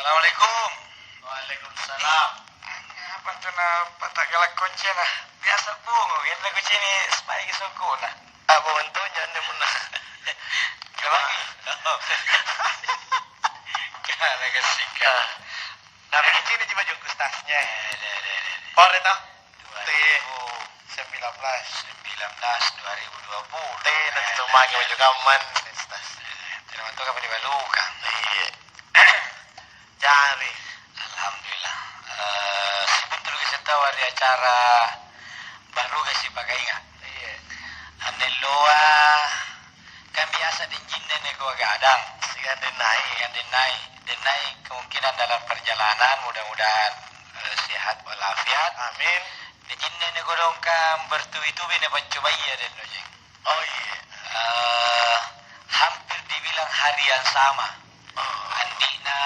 Assalamualaikum. Waalaikumsalam. Apa tuh na patak galak kunci na? Biasa bungo, yan na kunci ni spy suku na. Apa untuknya anda pernah? Kemana? Kena kesika. Nah, begini ini coba jungkus tasnya. Pore toh? 19. 2020. Nanti tuh magi baju kaman. Tas. Tidak mantuk apa dibalukan. Iya. Cari. Alhamdulillah. Sebetulnya kita tahu ada acara baru gak sih pakai ingat? Iya. Ane loa kan biasa di jinden nego gadang. Sigan denai. Yang denai kemungkinan dalam perjalanan mudah-mudahan sehat walafiat. Amin. Di jinden nego dong kan bertubi-tubi ne pancoba iya den dojeng. Oh iya. Hampir dibilang hari yang sama. Andina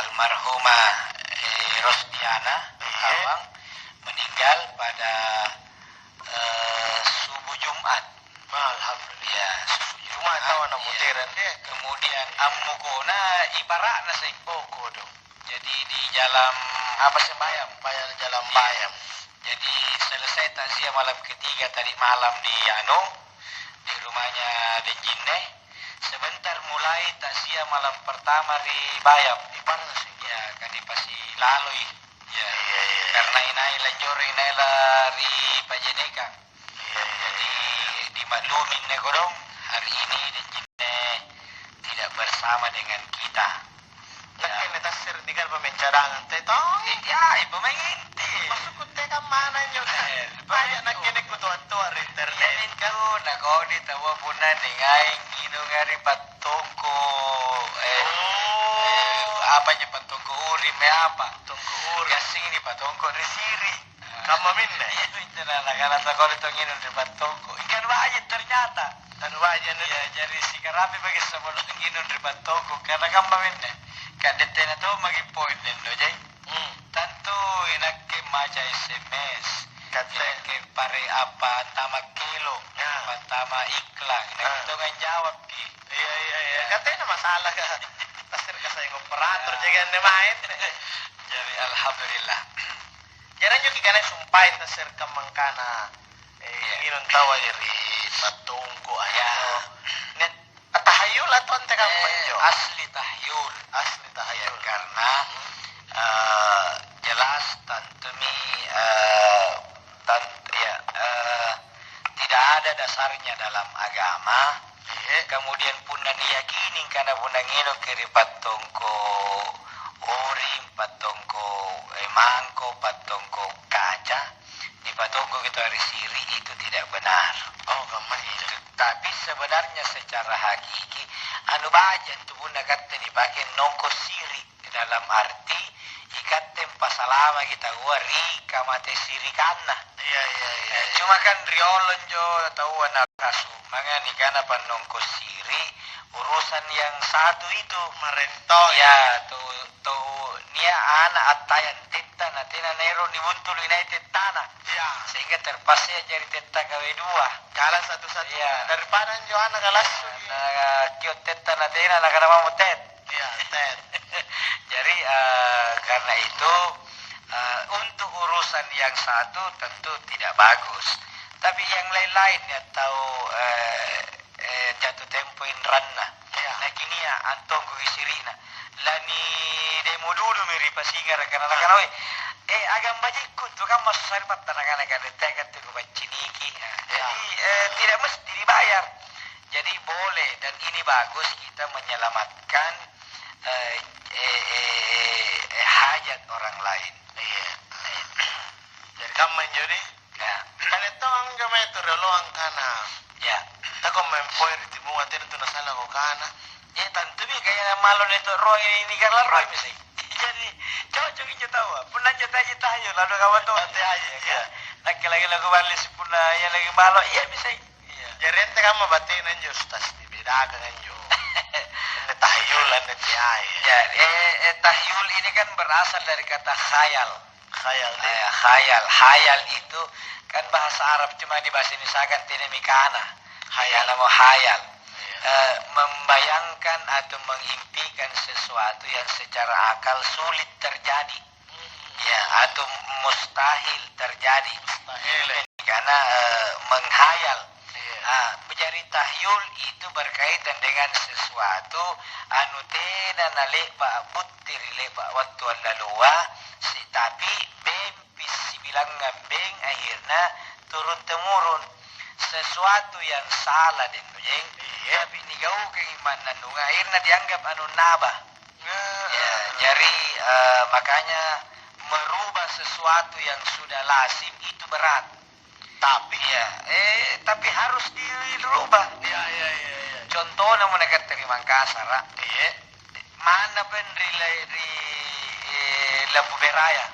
almarhumah Rosdiana Awang meninggal pada subuh Jumat. Alhamdulillah. Ya, subuh Cuma Jumat. tahu anak mutiran dia. Kemudian ammukona ibaratna sing Poko dong. jadi di jalan apa sembayam. Bayar jalan bayam. Jadi selesai takziah malam ketiga tadi malam di di rumahnya Denjinne. Sebentar mulai takziah malam pertama di Bayam. Di mana sih? Ya, kan di pasi lalui. Ya, Iya. karena inai lanjur inai lari pajeneka. Iya. Jadi dimaklumin negodong hari ini Denjinne tidak bersama dengan kita. Nak kena tasir tinggal pemain cadangan teh toh. Ya, pemain inti. Masuk ke teh mana juga. Banyak nak kena kutua-tua internet. Yanin kau nak kau ditawa puna nengai ngino ngari patungku apa nya patungku uri me apa Tunggu ur. gasing ini patungku risiri Kamu minne. ya itu anak-anak tak kau ditongin di patungku ikan wajib ternyata Dan wajah nih. ya jadi si karapi bagi sebelum ngino di patungku karena kamu minne kadetena tuh magi poin den dojai tantu enak ke maca SMS Kata. ke pare apa tama kilo Ya. tama iklan nah kita kan jawab ki Iya. Katanya masalah ka. Tasir ka saya operator jaga nih main. jadi alhamdulillah Jarang juga kena sumpahin tasir ka mangkana. Nginon tawa iri patungko ayo. Net atahayul atau ante ka panjo. asli tahyul Asli tahayul. karena jelas tantumi tidak ada dasarnya dalam agama. Kemudian pun diyakini karena pun ngino kiri patongko urim patongko mangko patongko kaca di patongko kita hari siri itu tidak benar. Oh gaman itu. Tapi sebenarnya secara hakiki anu bajan tu pun kata dipakai nongko siri dalam arti ikatem pasalama kita gua rika mate siri kana. Iya. Cuma kan riolon jo tahu anak kasu. Mangani kana panongko siri urusan yang satu itu Marento ya tuh nia anak atayan teta natina nero ni buntul United tanah Ya. sehingga terpaksa jadi teta KW 2 Kalah satu-satu. Iya. Daripada Johanna kalah. kio teta natina nak nama mutet. Iya, Ted. Jadi karena itu untuk urusan yang satu tentu tidak bagus. Tapi yang lain-lain ya tahu jatuh tempo in ranna. Ya. Nah kini ya antong ko isirina. Lani demo dulu miri pasingar karena agam bajikku tu kan masuk sarpat tanah-tanah kan tekat tu ko baciniki. Jadi tidak mesti dibayar. Jadi boleh dan ini bagus kita menyelamatkan hajat orang lain. Iya. Jadi kamu menjadi Ya, kan itu ang gamay itu relo ang kana. ya. Tako mempoir di bunga tin itu nasala ko kana. Tentu bi kaya malo nito Roy ini kan lah Roy mesti. Jadi cocok kita tahu. Puna cita-cita aja lalu kawan tuh. Ate aja ya. Nak lagi lagu balis puna ya lagi malo iya bisa. Iya. Jadi ente kamu batin anjo tas di beda kan anjo. Ente tahyulan ente ay. Ya, tahyul ini kan berasal dari kata khayal. Khayal deh. Hayal itu kan bahasa Arab cuma di bahasa Indonesia kan tidak mikana. Hayal mau hayal. Membayangkan atau mengimpikan sesuatu sesuatu yang secara akal sulit terjadi, ya, atau mustahil terjadi. Mustahil. Karena menghayal. Menjadi tahyul itu berkaitan dengan sesuatu anu tena naleba butir leba waktu lalua tapi bempis bilang ngambeng akhirnya turun temurun sesuatu yang salah den jeng tapi nigau keimanan nu akhirnya dianggap anu nabah. Ya, jadi makanya merubah sesuatu yang sudah lazim itu berat. Tapi harus dirubah. Ya. Contohnya mereka terima kasar. Mana pun di lampu merah ya.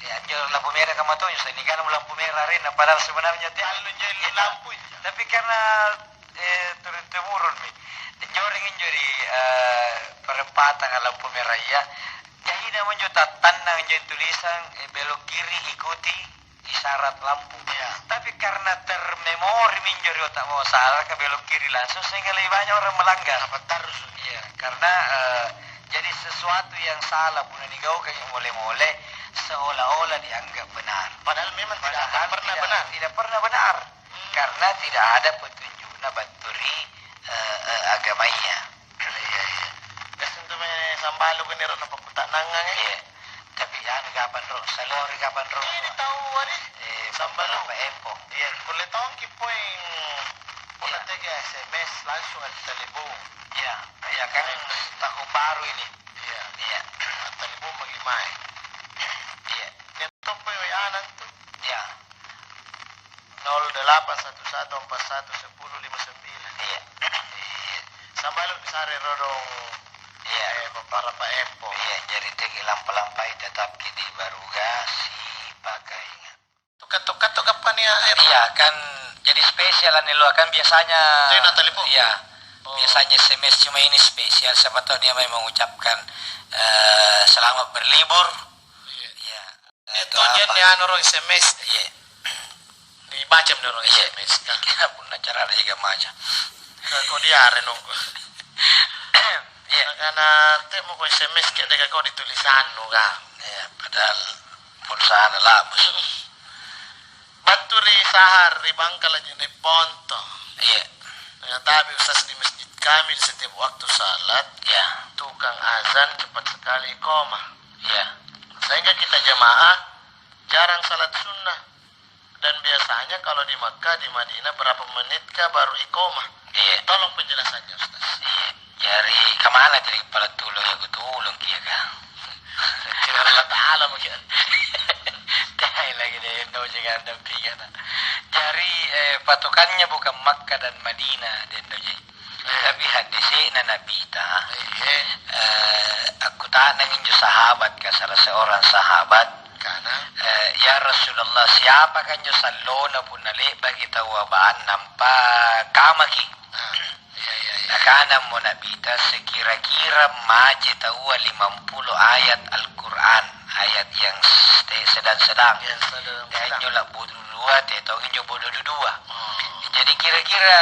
Ya, lampu merah kamu tahu ini kan lampu merah rena padahal sebenarnya dia lampu. Tapi karena turun temurun mi. Joring jadi perempatan lampu merah ya. Jadi namanya tanang jadi tulisan belok kiri ikuti isyarat lampu. Ya. Tapi karena termemori minjori otak mau salah ke belok kiri langsung sehingga lebih banyak orang melanggar. Terus. Iya, karena jadi sesuatu yang salah pun digau kayak mole-mole seolah-olah dianggap benar. Padahal memang tidak pernah benar. Tidak pernah benar. Karena tidak ada petunjuknya baturi agamanya. Iya. Kasi untuk sambalo ko niro na pakutanangan Iya. Tapi ano kapan ro? Salori kapan ro? Ini tahu ani. Sambalo. Pa empo. Iya, kulit taon ki po yung SMS langsung at talibong. Iya. Iya kan tahun baru ini. Iya. Iya. At talibong magimay. Iya. Ito po yung anan to. Iya. 0811411059. Iya. Sambalo bisari rodong para pa empo. Iya, jadi tegi lampai tetap kini baruga si pakai. Tukat apa nih ya? Iya kan jadi spesial nih lo kan biasanya. Jadi Natalipong? Iya. Biasanya SMS cuma ini spesial siapa tahu dia mau mengucapkan selamat berlibur. Iya. Itu jen ya noro SMS. Iya. Dibaca noro SMS. Kira pun cara ada juga macam. Kau diare nunggu. Iya. Karena temu ko SMS kaya deka ko ditulisan no ka. Iya, padahal pulsa na labos. Baturi sahar ribangkal aja ni ponto. Iya. Tabi ustaz di masjid kami di setiap waktu salat. Iya. Tukang azan cepat sekali koma. Iya. Sehingga kita jamaah jarang salat sunnah. Dan biasanya kalau di Makkah, di Madinah berapa menit kah baru iqomah. Iya. Tolong penjelasannya ustaz. Iya. Jadi kemana jadi kepala tulung yang kutulung kia kan? Kira Allah Ta'ala mungkin. Dahil lagi deh, no jangan dampingan. Jadi patokannya bukan Makkah dan Madinah dan doje. Tapi hadisnya Nabi ta. Aku tanangin jo sahabat ka salah seorang sahabat. Karena Ya Rasulullah siapa kan jo sallona pun nali bagi tawabaan nampak kamaki. Nakana mo nabita sekira-kira maje tawa 50 ayat Al-Quran, ayat yang sedang-sedang. Dan nyola bodoh dua, tetongin jo bodoh dua. Jadi kira-kira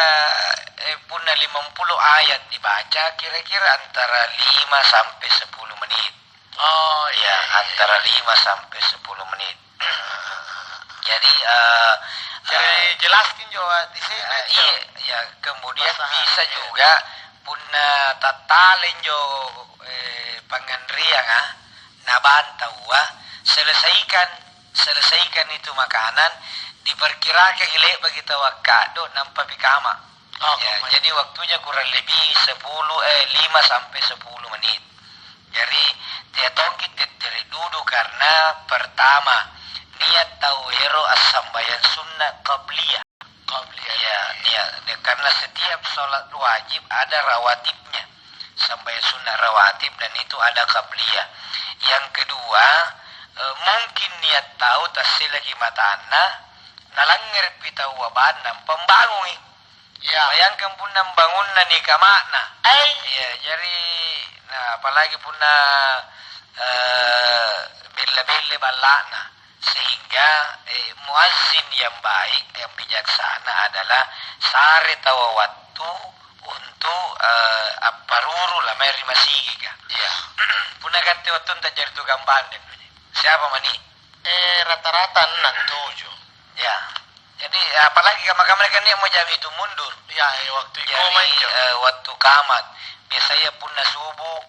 punna 50 ayat dibaca kira-kira antara 5 sampai 10 menit. oh Ya, antara 5 sampai 10 menit. Jadi jelaskan juga di sini. iya, ya kemudian bisa juga punna tatalen jo pangandriang nabantawa selesaikan itu makanan diperkirakan ilek bagi tawakado nampak bikama. Jadi waktunya kurang lebih 5 sampai 10 menit. Jadi dia tongkit dari duduk karena pertama niat tauhiro as-sambayan sunnah qabliyah. Ya, karena setiap sholat wajib ada rawatibnya. Sambayan sunnah rawatib dan itu ada qabliyah. Yang kedua, mungkin niat tahu tasih lagi matana nalangir pita wabanam pembangun. Ya, bayangkan pun bangun ni kamakna. Ya, jadi apalagi pun bela-bela balana. Sehingga muazzin yang baik, yang bijaksana adalah sare tawa waktu untuk paruru lah meri masigi ka. Iya. Puna kate watun tak jadi tukang bandeng. Siapa mani? Rata-rata 6-7. Ya. Jadi apalagi kamar-kamar kan dia mau jam itu mundur. Ya, waktu itu Jadi manjo. waktu kamat biasanya punna subuh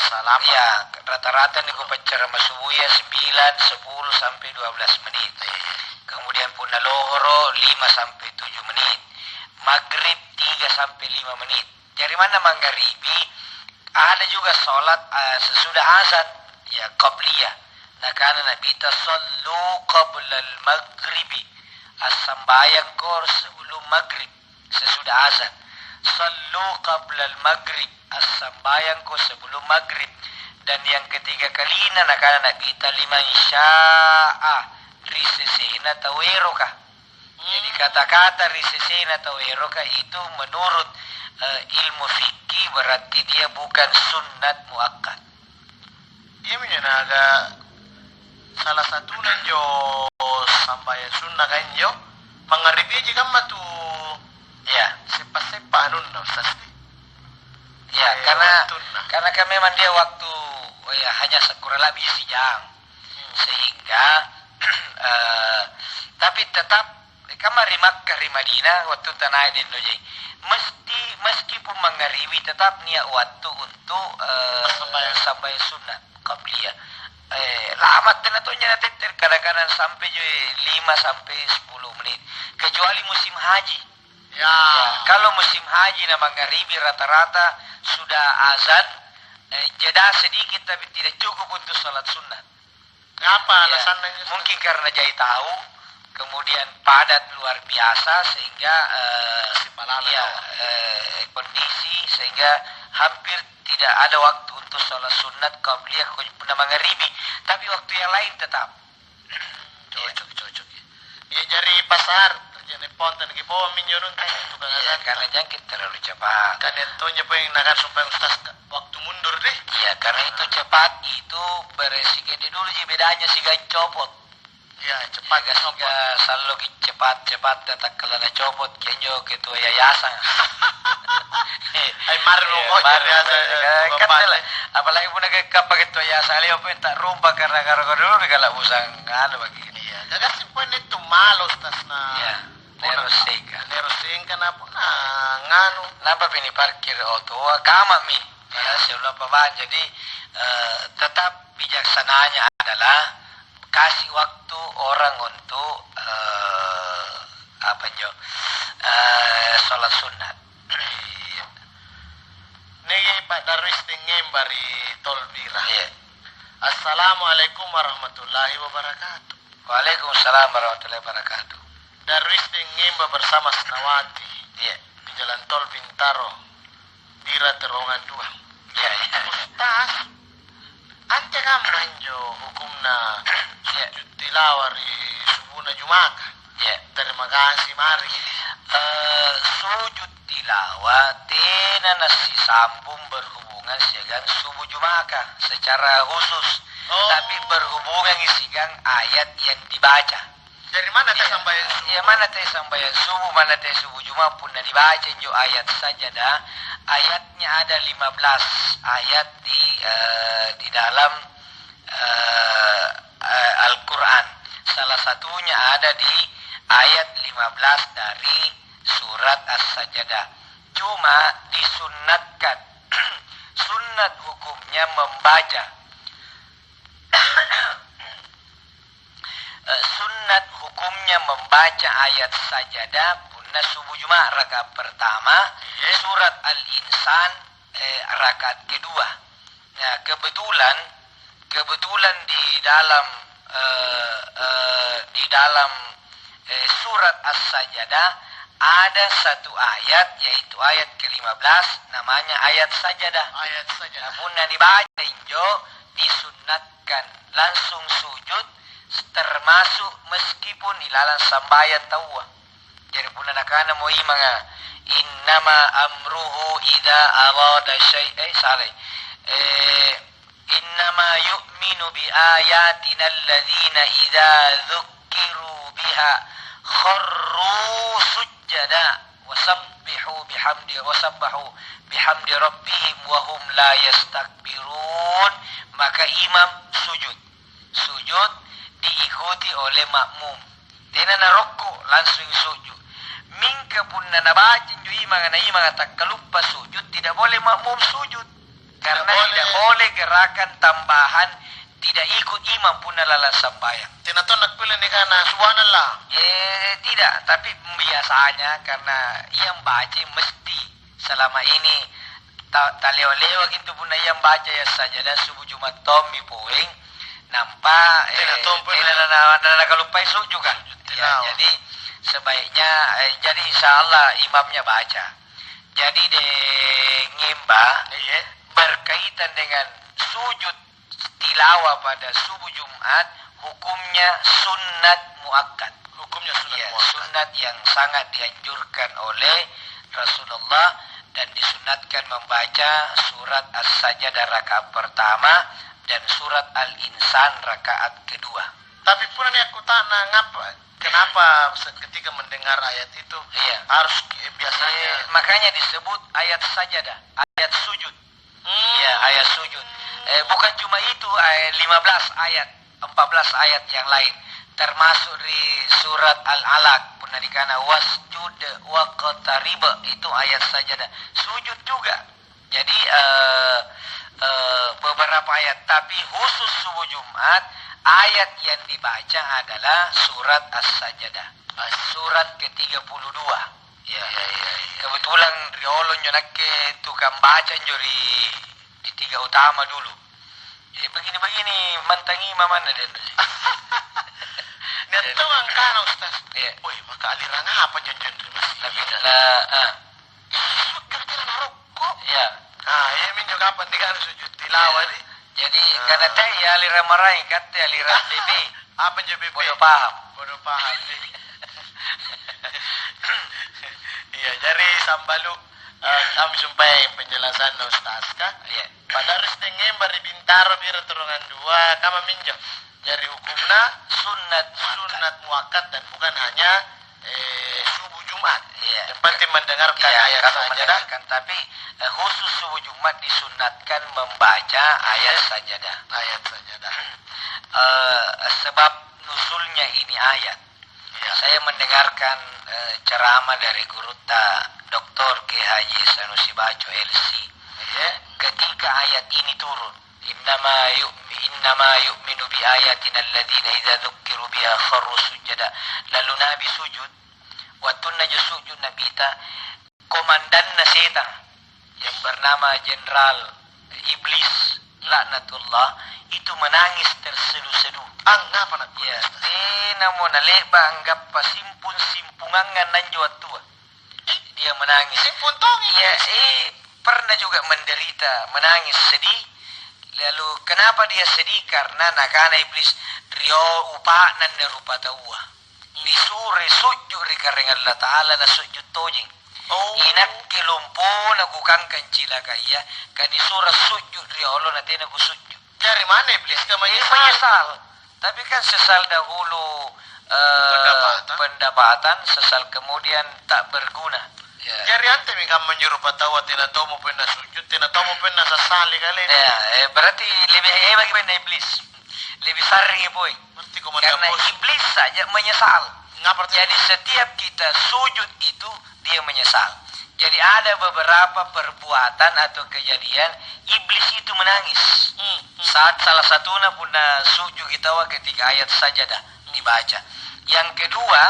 Salam. ya rata-rata nih gue pacara subuh ya 9, 10 sampai 12 menit. Kemudian punna lohoro 5 sampai 7 menit. Maghrib 3 sampai 5 menit. Dari mana maghribi? Ada juga sholat sesudah azan ya qabliyah. Nah karena Nabi kita sallu qabla al-maghribi. As-sambayang kor sebelum maghrib sesudah azan. Sallu qabla al-maghrib. As-sambayang kor sebelum maghrib. Dan yang ketiga kalinya nak karena Nabi kita liman sya'a risesena taweroka. Jadi kata-kata risesena taweroka itu menurut ilmu fikih berarti dia bukan sunnat muakkad. Iya menyenaga salah satu nanjo sampai sunnah kan jo mangaribi aja kan matu Ya, sepa-sepa anun na ustaz. ya karena kan memang dia waktu ya hanya sekurang lebih sejam sehingga tapi tetap kamar di Makkah di Madinah waktu tanah di Indonesia meskipun mengharibi tetap niat waktu untuk sampai sunat qabliyah. Lama tenatunya nanti kadang-kadang sampai 5 sampai 10 menit kecuali musim haji. Ya. Kalau musim haji na mengharibi rata-rata sudah azan jeda sedikit tapi tidak cukup untuk sholat sunat. Ngapa Ya, alasannya? mungkin karena jahit tahu kemudian padat luar biasa sehingga kondisi sehingga hampir tidak ada waktu untuk sholat sunat qabliyah puna maghribi, tapi waktu yang lain tetap Cocok. Ya jari pasar terjadi ponten ki bawa minyorun itu kan ya, karena jangkit terlalu cepat. kan entonya po yang nakar sumpah ustaz waktu mundur deh. Ya karena itu cepat itu beresiko di dulu sih bedanya sih gak copot. Ya cepat Agak siga selalu cepat tetap kalau na copot kenjo ketua yayasan. Ay marno ko biasa Kan lah, apalagi pun kapag ketua yayasan liyo po tak rumpa karena dulu kalau busang ano bagi. Iya, kasi po nito malo ustaz na. Ya, nerosega. Nerosega na po na ngano. Napa pini parkir auto kama mi. Pada sebelum pembahan jadi tetap bijaksananya adalah kasih waktu orang untuk sholat sunat. Negi Pak Darwis tingin bari Tolbira. Iya. Assalamualaikum warahmatullahi wabarakatuh. Waalaikumsalam warahmatullahi wabarakatuh. Darwis tingin bersama Senawati. Iya. Di Jalan Tol Bintaro. Bira Terowongan 2. Iya. Ustaz, ante kan manjo hukumna sujud tilawari subuhna Jumaka. Iya. Terima kasih mari. Sujud tilawah tena nasi sambung berhubungan dengan subuh Jumaka secara khusus. Oh. Tapi berhubungan isikan ayat yang dibaca. Dari mana teh Ya, sampai ya mana teh sambayan subuh, mana teh subuh Jumat pun dibaca jo ayat saja dah. Ayatnya ada 15 ayat di dalam Al-Quran. Salah satunya ada di ayat 15 dari surat As-Sajdah. Cuma disunnatkan. Sunnat hukumnya membaca. Sunnat hukumnya membaca ayat sajadah punna subuh Jumat rakaat pertama, surat Al-Insan rakaat kedua. Nah, kebetulan di dalam surat As-Sajdah ada satu ayat yaitu ayat ke-15 namanya ayat sajadah. ayat saja. Nah, punna dibaca injo disunnatkan langsung sujud termasuk meskipun ilalan sambayan tawa. Jadi punna nakana mo imanga innama amruhu idza arada innama yu'minu bi ayatina alladhina idza dzukkiru biha kharru sujjada wasabbahu bihamdi rabbihim wa hum la yastakbirun. Maka imam sujud diikuti oleh makmum. Tena na rokok langsung sujud. Mingka pun na nabaca jo imam tak kalupa sujud, tidak boleh makmum sujud. Karena tidak boleh gerakan tambahan, tidak ikut imam pun lalang sembahyang. Tina to nagpila ni kana subhanallah. Tidak, tapi biasanya karena yang baca mesti selama ini taleo-leo gitu pun yang baca ya saja dan subuh Jumat Tommy poing nampak na kalupa sujud kan. Ya, jadi sebaiknya jadi insyaallah imamnya baca. Jadi de ngimba berkaitan dengan sujud tilawah pada subuh Jumat, hukumnya sunnat muakkad. Hukumnya sunnat ya, muakkad. Sunnat yang sangat dianjurkan oleh Rasulullah dan disunatkan membaca surat As-Sajdah rakaat pertama dan surat Al-Insan rakaat kedua. Tapi pun ini aku tanya kenapa ketika mendengar ayat itu harus biasanya makanya disebut ayat sajdah, ayat sujud. Ya, ayat sujud. Bukan cuma itu, 15 ayat, 14 ayat yang lain termasuk di surat Al-Alaq pun dikana wasjud waqtarib, itu ayat sajdah. Sujud juga. Jadi beberapa ayat, tapi khusus subuh Jumat ayat yang dibaca adalah surat As-Sajdah, surat ke-32. Ya. Kebetulan riolon ke tukang baca jori di 3 utama dulu. Jadi begini mantangi mamana den. Neto ang kana Ustaz. Woi, maka aliran apa janjian terima Tapi kira-kira narokok. ya. Ya minyo kapan dikan sujud tilawah di. Jadi karena teh ya aliran marai kata aliran BB. Apa je BB? Bodoh paham. Iya, jadi sambalu kami sumpah penjelasan Ustaz kah? Iya. Pada harus dengan bari bintaro bira turungan 2 kama minjo. Jadi hukumna sunat muakkad dan bukan hanya subuh Jumat. Iya. Yang penting mendengarkan ayat sajdah. Tapi khusus subuh Jumat disunatkan membaca ayat sajdah. Ayat sajdah. Sebab nusulnya ini ayat. Ya. Saya mendengarkan ceramah dari guru Dr. K.H. Sanusi Baco LC. Ketika ayat ini turun, innama yu'minu bi ayatina alladziina idza dzukkiru biha kharru sujada. Lalu Nabi sujud, waktu Nabi sujud Nabi komandan setan yang bernama Jenderal Iblis laknatullah itu menangis terseduh-seduh. Ngapa nak? Ya, namo naleba anggap simpungangan nanjo tua. Dia menangis. Simpuntongi. Ya, pernah juga menderita, menangis, sedih. Lalu kenapa dia sedih? Karena nakana iblis rio upanan na rupa tawa. Disure sujud karena Allah Ta'ala na sujud tojing. Inak kilumpo nagukang kancila kaya kanisura sujud rio Allah na tena sujud. Dari mana iblis ka menyesal? Tapi kan sesal dahulu pendapatan, sesal kemudian tak berguna. Ya. Jadi ante mi kam menyeru patawa tina tomo pena sujud, tina tomo pena sasali kali. Ya, berarti lebih bagi pena iblis. Lebih sering boy. Karena iblis saja menyesal. Jadi setiap kita sujud itu dia menyesal. Jadi ada beberapa perbuatan atau kejadian iblis itu menangis. Saat salah satunya pun sujud kita ketika ayat sajdah dibaca. Yang kedua,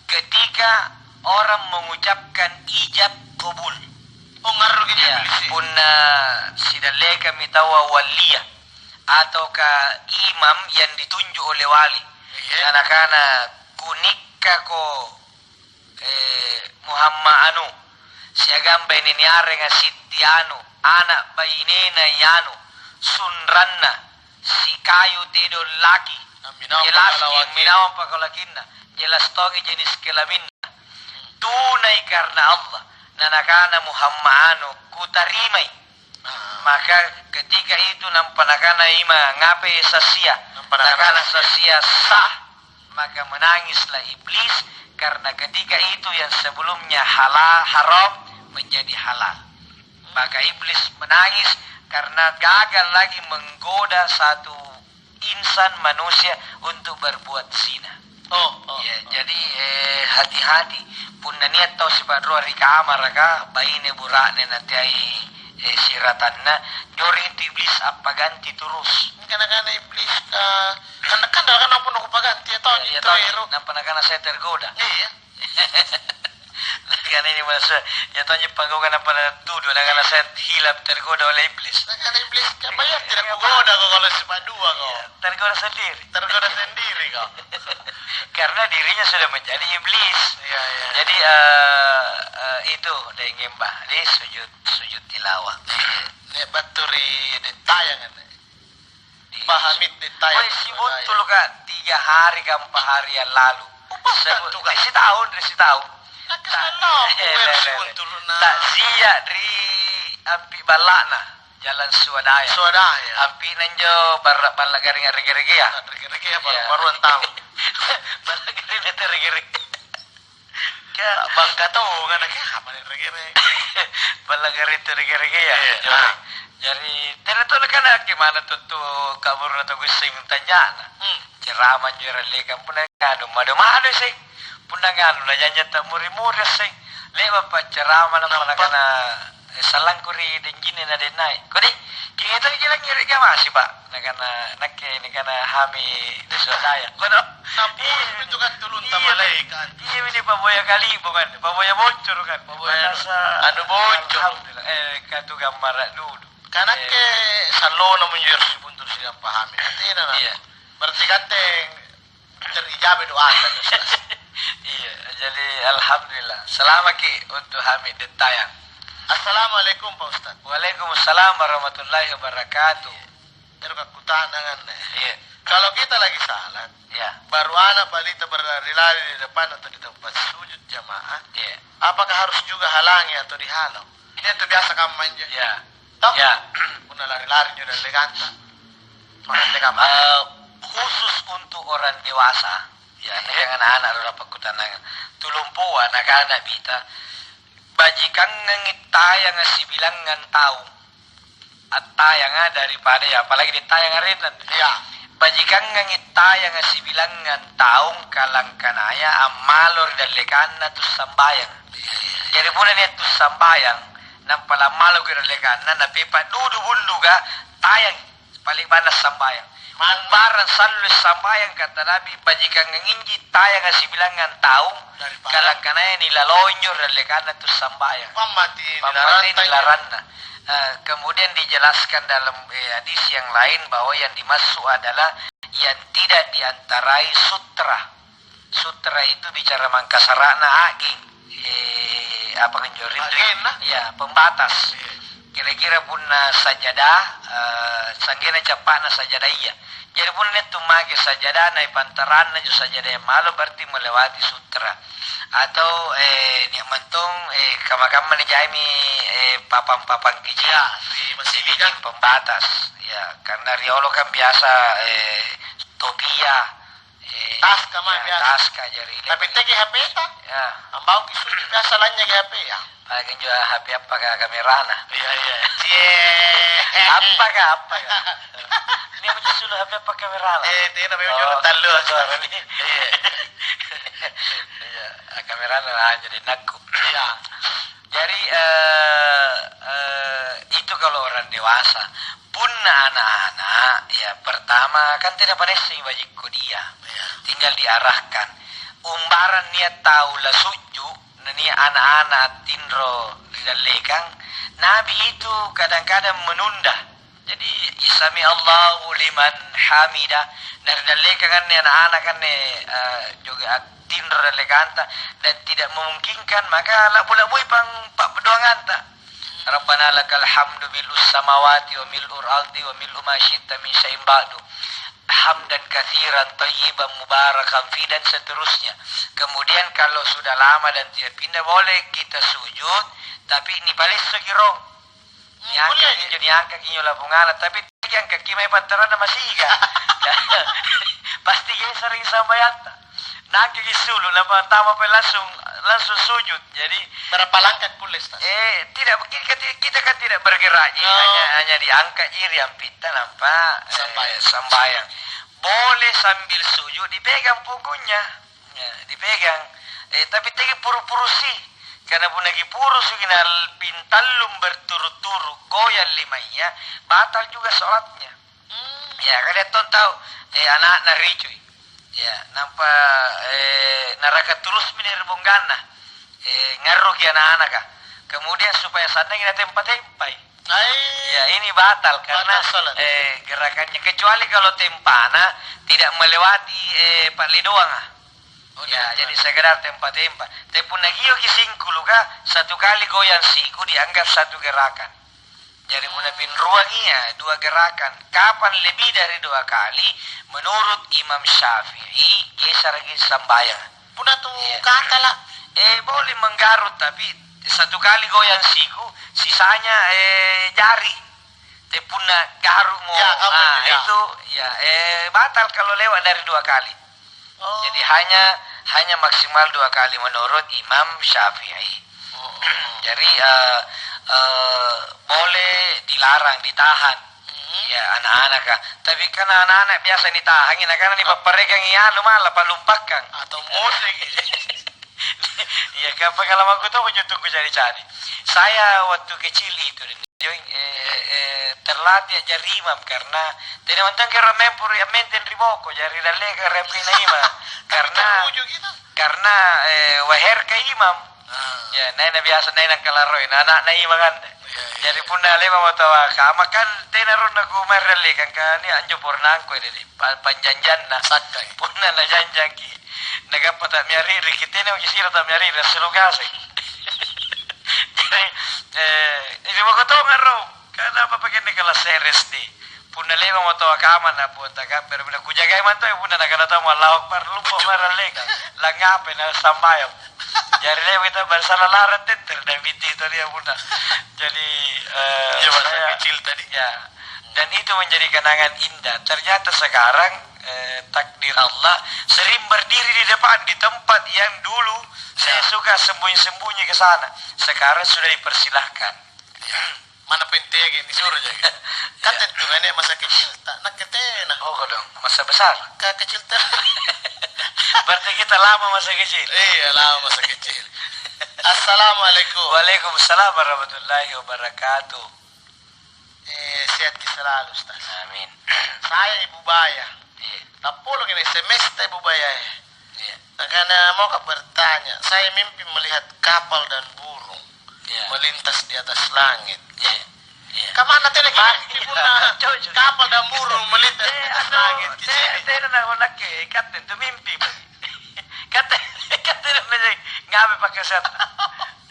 ketika orang mengucapkan ijab qabul. Ngaruh gitu ya. Pun sidaleka mitawa waliyah ataukah imam yang ditunjuk oleh wali. Anak-anak kunikka ko Muhammad anu siagam ini arenga sitianu anak bainena yanu sunranna si kayu tedo laki jelas yang minawan pakalakinna jelas togi jenis kelaminna tunai karena Allah nanakana Muhammad anu kutarimai maka ketika itu nampanakana ima ngape sasia nakana sasia sah maka menangislah iblis karena ketika itu yang sebelumnya halal haram menjadi halal. Maka iblis menangis karena gagal lagi menggoda satu insan manusia untuk berbuat zina. Ya, jadi hati-hati pun niat tahu sifat roh di kamar ka baine burakne nanti ai siratanna jori iblis apa ganti terus. Karena iblis kan apa nak paganti atau Ya itu tahu ero. nampak saya tergoda. Iya. Karena ini masa ya tanya panggungan apa tuduh karena saya hilap tergoda oleh iblis. Karena iblis bayar tidak menggoda kok kalau sifat dua kok. Tergoda sendiri. Tergoda sendiri kok. Karena dirinya sudah menjadi iblis. Iya. Jadi itu dengan mbah di sujud tilawah. Nek baturi ditayangan. Pahamit ditayang. Oh, si betul kan 3 hari kan 4 hari yang lalu. Resi tahu. Tak sia dari ampi balakna jalan Swadaya. Ampi nanjo balak garing rege-rege ya. Rege-rege apa? Baruan tahu. Balak garing rege-rege. Bangka tahu kan apa rege-rege. Balak garing rege-rege ya. Jadi tidak tahu kan gimana tuh kabur atau gusing tanya. Ceramah juara lekam pun ngadu madu sih. Pundangan lah jangan tak muri-muri sih. Lewat pak ceramah nama kana salang kuri dan gini na denai. Kodi kita kira ngiri ke masih pak. Nak ini kana hami desodaya. Kono. Tapi itu kan turun tamalaikan. Iya ini paboya kali bukan. Paboya bocor kan. Paboya anu bocor. Katu gambar dulu. Karena ke salono menjur si buntur sih pahami. Artinya na. Iya. Berarti kateng terijabe doa kan. Iya, jadi alhamdulillah. Selamat ki untuk Hamid Tayang. Assalamualaikum Pak Ustaz. Waalaikumsalam warahmatullahi wabarakatuh. Terus aku tangan. Iya. Kalau kita lagi salat, Iya. baru anak balita berlari-lari di depan atau di tempat sujud jamaah, Iya. apakah harus juga halangi atau dihalau? Ini itu biasa kamu manja. Iya. Toh? Iya. Puna lari-lari juga leganta. Makanya kamu. Khusus untuk orang dewasa, ya, dengan anak-anak dapat kutanangan. Tulumpu anak-anak bita. Bajikan ngengit tayang si bilangan tahu. Tayang daripada ya, apalagi di tayang arinan. Iya. Bajikan ngengit tayang si bilangan tahu kalang kanaya amalor dan lekana tu sambayang. Jadi puna ni tu sambayang. Nampala malo kira lekana na pipa dudu bunduga tayang paling panas sambayang. Manbaran sallu sambayang kata Nabi bajikan nginji tayang si bilangan tahu kalang kanaya nilalonyor dan lekana tu sambayang. Pamati Dilarana. Kemudian dijelaskan dalam hadis yang lain bahwa yang dimaksud adalah yang tidak diantarai sutra. Sutra itu bicara mangkasarana aging. Apa kenjorin? Ya, pembatas. Kira-kira punna sajadah, sanggena capana sajadah iya. Jadi punna itu mage sajadah naik pantaran ju sajadah yang malu berarti melewati sutra. Atau ni mentung kama-kama ni jaimi papang-papang kecil masih bikin pembatas. Ya, karena riolo kan biasa topia tas kama biasa. Tas ka jari. Tapi tegi HP ta? Ya. Ambau kisu biasa lanya ke HP ya. Paling juga HP apa ka kamerana. Iya. Apa ka? Ini menyusul HP apa kamerana. Dia namanya menjual talu. Iya. Iya, kamerana hanya di nakku. Iya. Jadi itu kalau orang dewasa. Punna anak-anak, ya pertama kan tidak pada sing bajiku dia. Tinggal diarahkan. Umbaran niat tahu lah suju, nani anak-anak tinro dan lekang. Nabi itu kadang-kadang menunda. Jadi isami Allahu liman hamida. Dan lekang kan anak-anak kan juga tinro dan lekanta dan tidak memungkinkan maka lah pula bui pak berdoa anta. Rabbana lakal hamdu mil'us samawati wa mil'ur ardi wa mil'u ma syi'ta min syai'in ba'du. Hamdan katsiran thayyiban mubarakan fi dan seterusnya. Kemudian kalau sudah lama dan tidak pindah boleh kita sujud tapi ini paling segirong. Ni angka jadi angka kinyo lapungana tapi yang kaki mai pantaran masih iga. Pasti dia sering sambayanta. naki sulu na pertama pa langsung sujud. Jadi berapa langkah boleh Ustaz? Tidak, kita kan tidak bergerak, jadi hanya diangkat iriam pita nampak sambayang. Boleh sambil sujud dipegang punggungnya, ya, dipegang. Tapi tegi puru-puru sih, karena pun lagi puru suginal pintalum berturut-turut goyang limanya, batal juga sholatnya. Ya, kalian tahu, anak-anak ricuy. Ya, nampak neraka terus menerbonggana. Ngaruh ke anak-anak kah. Kemudian supaya sana kita tempat-tempat. Ya, ini batal karena gerakannya, kecuali kalau tempana tidak melewati pali doang. Ya, jadi sekedar tempat-tempat. Tapi pun nagio kisingkulu kah, satu kali goyang siku dianggap satu gerakan. Jadi pun ruangnya dua gerakan. Kapan lebih dari 2 kali menurut Imam Syafi'i geser lagi sambayang. Puna tuh kakak boleh menggarut, tapi satu kali goyang siku, sisanya jari. Tepuna garut mau. Ya, itu ya batal kalau lewat dari 2 kali. Jadi hanya maksimal 2 kali menurut Imam Syafi'i. Jadi boleh dilarang, ditahan. Ya, anak-anak kah. Tapi kan anak-anak biasa ditahan, karena di paparegang ianu malah palumpakan atau musik. Ya, kan pengalamanku tuh tunggu cari-cari. Saya waktu kecil itu terlatih aja imam karena tidak mantan kira mempur ya menten riboko jari dalle ke repina imam karena waher ke imam. Ya, nana biasa nana kalaroy anak na imam kan. Jadi pun dale mau tawa kama kan tenaron aku merle kan ni anjo pornangko ini panjanjan na sakai pun na janjaki nagapa ta miari rikitene o kisira ta miari rasulugase. Jadi mau kau tahu ngaro karena apa pakai kelas RSD pun dale mau tawa kama na pun taga pero bila kujaga man to pun na kana tahu Allah akbar lupa merle kan langape na sambayam. Jadi kita bersama larat tenter dan binti itu dia pun. Jadi saya kecil tadi ya. Dan itu menjadi kenangan indah. Ternyata sekarang takdir Allah sering berdiri di depan di tempat yang dulu saya suka sembunyi-sembunyi ke sana. Sekarang sudah dipersilahkan. Mana pentege disuruh aja. Kata tuh kan masa kecil tak nak ketena. Oh dong, masa besar. Kecil tak. Berarti kita lama masa kecil. Iya, lama masa kecil. Assalamualaikum. Waalaikumsalam warahmatullahi wabarakatuh. Sehat selalu Ustaz. Amin. Saya Ibu Baya. Iya. Tapulong ini semester Ibu Baya. Iya. Karena mau bertanya, saya mimpi melihat kapal dan burung melintas di atas langit. Iya. Iya. Kemana tadi kapal dan burung melintas di atas langit? Tidak nak ikat itu mimpi. Kata ngabe pakai set.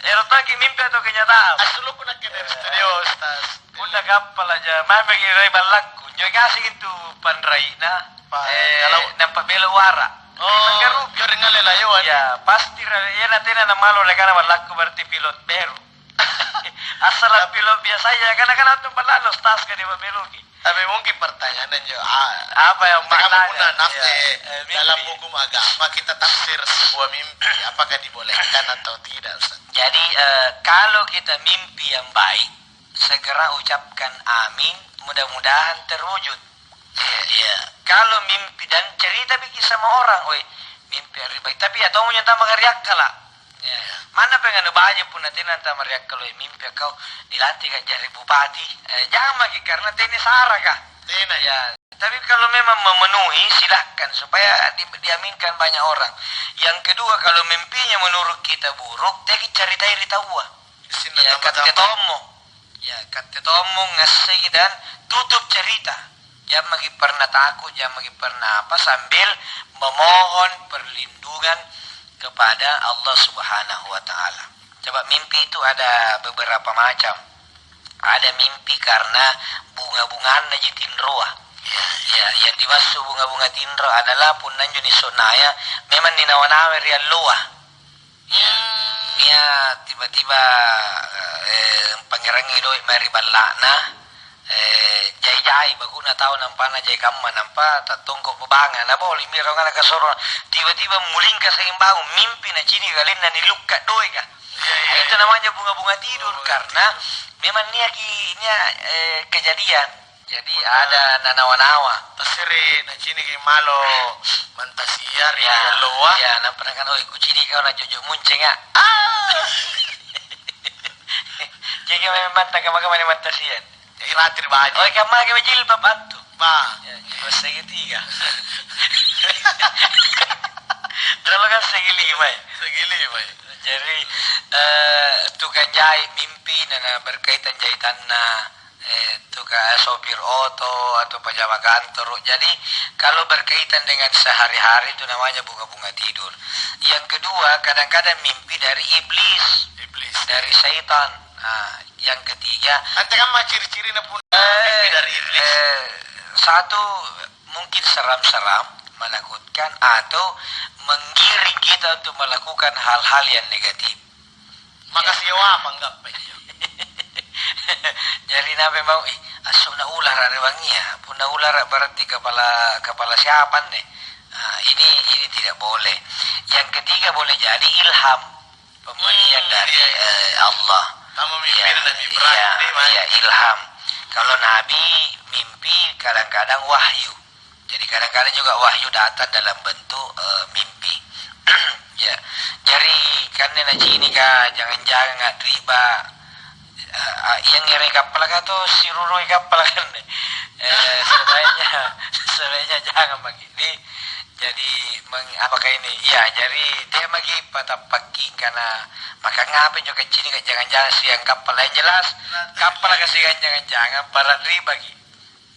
Erotaki mimpi atau kenyataan? Asal aku nak dari studio Ustaz. Una kapal aja, mami kira balakku. Juga kasih itu panrai kalau nampak bela wara. Oh, kering layuan. Ya, pasti ya nanti na malo na kana balakku berarti pilot baru. Asal pilot biasa aja karena tuh palalos tas ka di Mameluki. Tapi mungkin pertanyaan juga apa yang maknanya dalam hukum agama kita tafsir sebuah mimpi apakah dibolehkan atau tidak Ustaz? Jadi kalau kita mimpi yang baik segera ucapkan amin, mudah-mudahan terwujud. Iya. Kalau mimpi dan cerita bikin sama orang, mimpi hari baik tapi atau mau nyata mengeriak kalah. Ya. Mana pengen baca pun nanti meriak kalau mimpi kau dilantik jadi bupati. Jangan lagi karena ini sarah kah? Tidak ya. Tapi kalau memang memenuhi silahkan supaya diaminkan banyak orang. Yang kedua kalau mimpinya menurut kita buruk, teki cerita iri tahu. Ya kata tomo. Ya kata tomo ngasih dan tutup cerita. Jangan lagi pernah takut, jangan lagi pernah apa sambil memohon perlindungan kepada Allah Subhanahu wa taala. Coba mimpi itu ada beberapa macam. Ada mimpi karena bunga-bungaan na jitinroa. Ya, yang dimaksud bunga-bunga tinro adalah punan juni sonaya memang dinawa-nawa rian loa. Ya, tiba-tiba pangerang idoi mari balakna jai-jai baguna tahu nampana jai kamma nampa tatungko pebanga na boleh mirong anak kasoro tiba-tiba muling ka sa bangun mimpi na cini galin na nilukka doi ka. Itu namanya bunga-bunga tidur karena memang nia kejadian. Jadi ada nanawa-nawa. Pasiri na cini kay malo mantasiar Ya, loa. ya nampak kan oi kucini kau na cucu muncing ah. Jadi memang tak kama-kama ni mantasian. Iratri baji. Oh, kama ke jilbab bantu. Ba. Ya, jilbab segitiga. Kalau kan segili mai. Segili mai. Jadi tukang jahit mimpi na berkaitan jahitan na tukang sopir oto atau pejabat kantor. Jadi kalau berkaitan dengan sehari-hari itu namanya bunga-bunga tidur. Yang kedua kadang-kadang mimpi dari iblis, dari syaitan. Nah, yang ketiga, Ante kan mah ciri-ciri na pun mimpi dari iblis. Satu mungkin seram-seram, menakutkan atau menggiring kita untuk melakukan hal-hal yang negatif. Makasih ya apa enggak Pak? Jadi nabi mau asuna ular ada wangia, puna ular berarti kepala siapa nih? Nah, ini tidak boleh. Yang ketiga boleh jadi ilham, pemberian dari Allah. Kamu mimpi Nabi Ibrahim, ya ilham. Kalau Nabi mimpi kadang-kadang wahyu. Jadi kadang-kadang juga wahyu datang dalam bentuk mimpi. Ya, jadi karena ini jangan-jangan nggak riba. Yang ngeri kapal kan tuh si rurui kapal kan. Sebenarnya jangan begini. Jadi apakah ini? Ya, jadi dia bagi patah pagi karena maka ngapain juga kecil jangan-jangan siang kapal yang jelas kapal kasih jangan-jangan para riba gitu.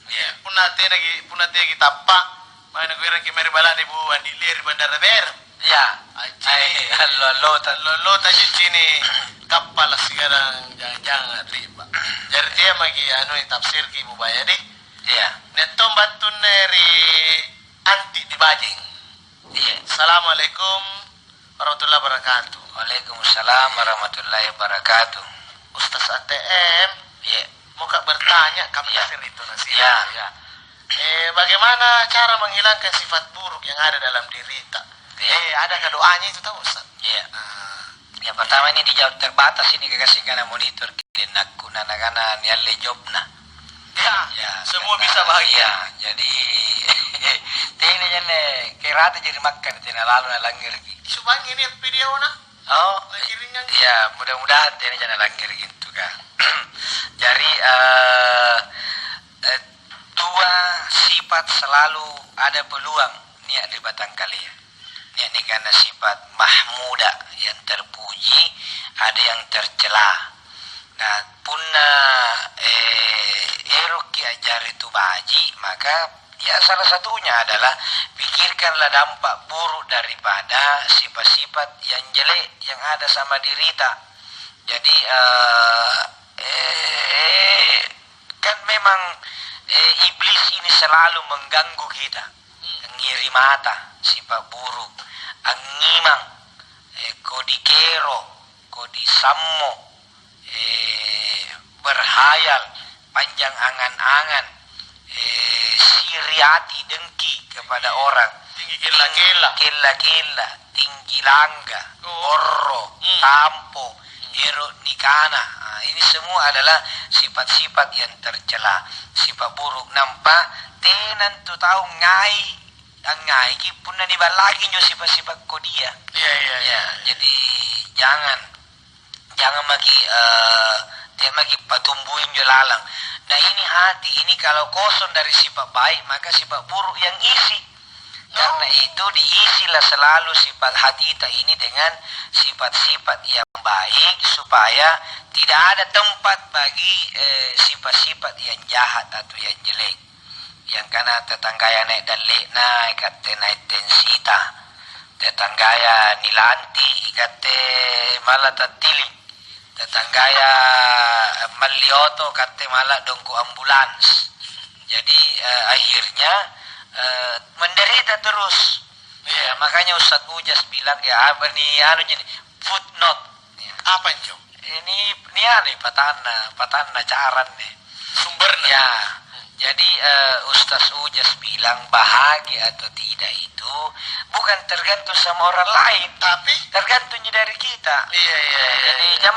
Ya, punate lagi tappa. Mana gue reki meri bala ni bu andi lir bandara ber. Ya. Ai lo tadi sini kapal sekarang jangan-jangan riba. Jadi dia bagi anu tafsir ki bu bayadi. Iya. Netom batun neri anti di Bajing. Iya. Assalamualaikum warahmatullahi wabarakatuh. Waalaikumsalam warahmatullahi wabarakatuh. Ustaz ATM. Iya. Mau kak bertanya kamu tafsir itu nasi. Ya. Bagaimana cara menghilangkan sifat buruk yang ada dalam diri tak? Ada doanya itu tahu Ustaz? Iya. Yang pertama ini dijawab terbatas ini kekasih karena monitor aku nana-nana nialle jobna. Ya, semua bisa bahagia. Ya, jadi ini jane kerata jadi makan tina lalu na langir gi. Subang ini video na? Oh, Lakiringan. ya mudah-mudahan tina jana langir gitu kan. Jadi dua sifat selalu ada peluang niat di batang kalian. Niat ini karena sifat mahmuda yang terpuji, ada yang tercela. Nah, punna erok ajar itu baji, maka ya salah satunya adalah pikirkanlah dampak buruk daripada sifat-sifat yang jelek yang ada sama diri kita. Jadi kan memang iblis ini selalu mengganggu kita, ngiri mata, sifat buruk, angimang, kodikero, kodisammo, berhayal, panjang angan-angan, siriati dengki kepada orang, Tinggi kela-kela, tinggi langga, borro, tampo, ero nikana. Nah, ini semua adalah sifat-sifat yang tercela, sifat buruk. Nampak tenan tu tahu ngai ki punna dibalagi jo sifat-sifat kodia. Iya. Jadi jangan maki patumbuhin jo lalang. Nah ini hati ini kalau kosong dari sifat baik maka sifat buruk yang isi. Karena itu diisilah selalu sifat hati kita ini dengan sifat-sifat yang baik supaya tidak ada tempat bagi sifat-sifat yang jahat atau yang jelek. Yang karena tetanggaya naik dalek naik kate naik tensita, tetanggaya nilanti kate malah tatiling, tetanggaya malioto kate malah dongko ambulans. Jadi akhirnya menderita terus. Ya, makanya Ustaz Ujas bilang ya ini footnote. Ya. Apa itu? Ini patana caran nih. Sumbernya. Ya. Jadi Ustaz Ujas bilang bahagia atau tidak itu bukan tergantung sama orang lain, Tapi tergantungnya dari kita. iya. Jadi jam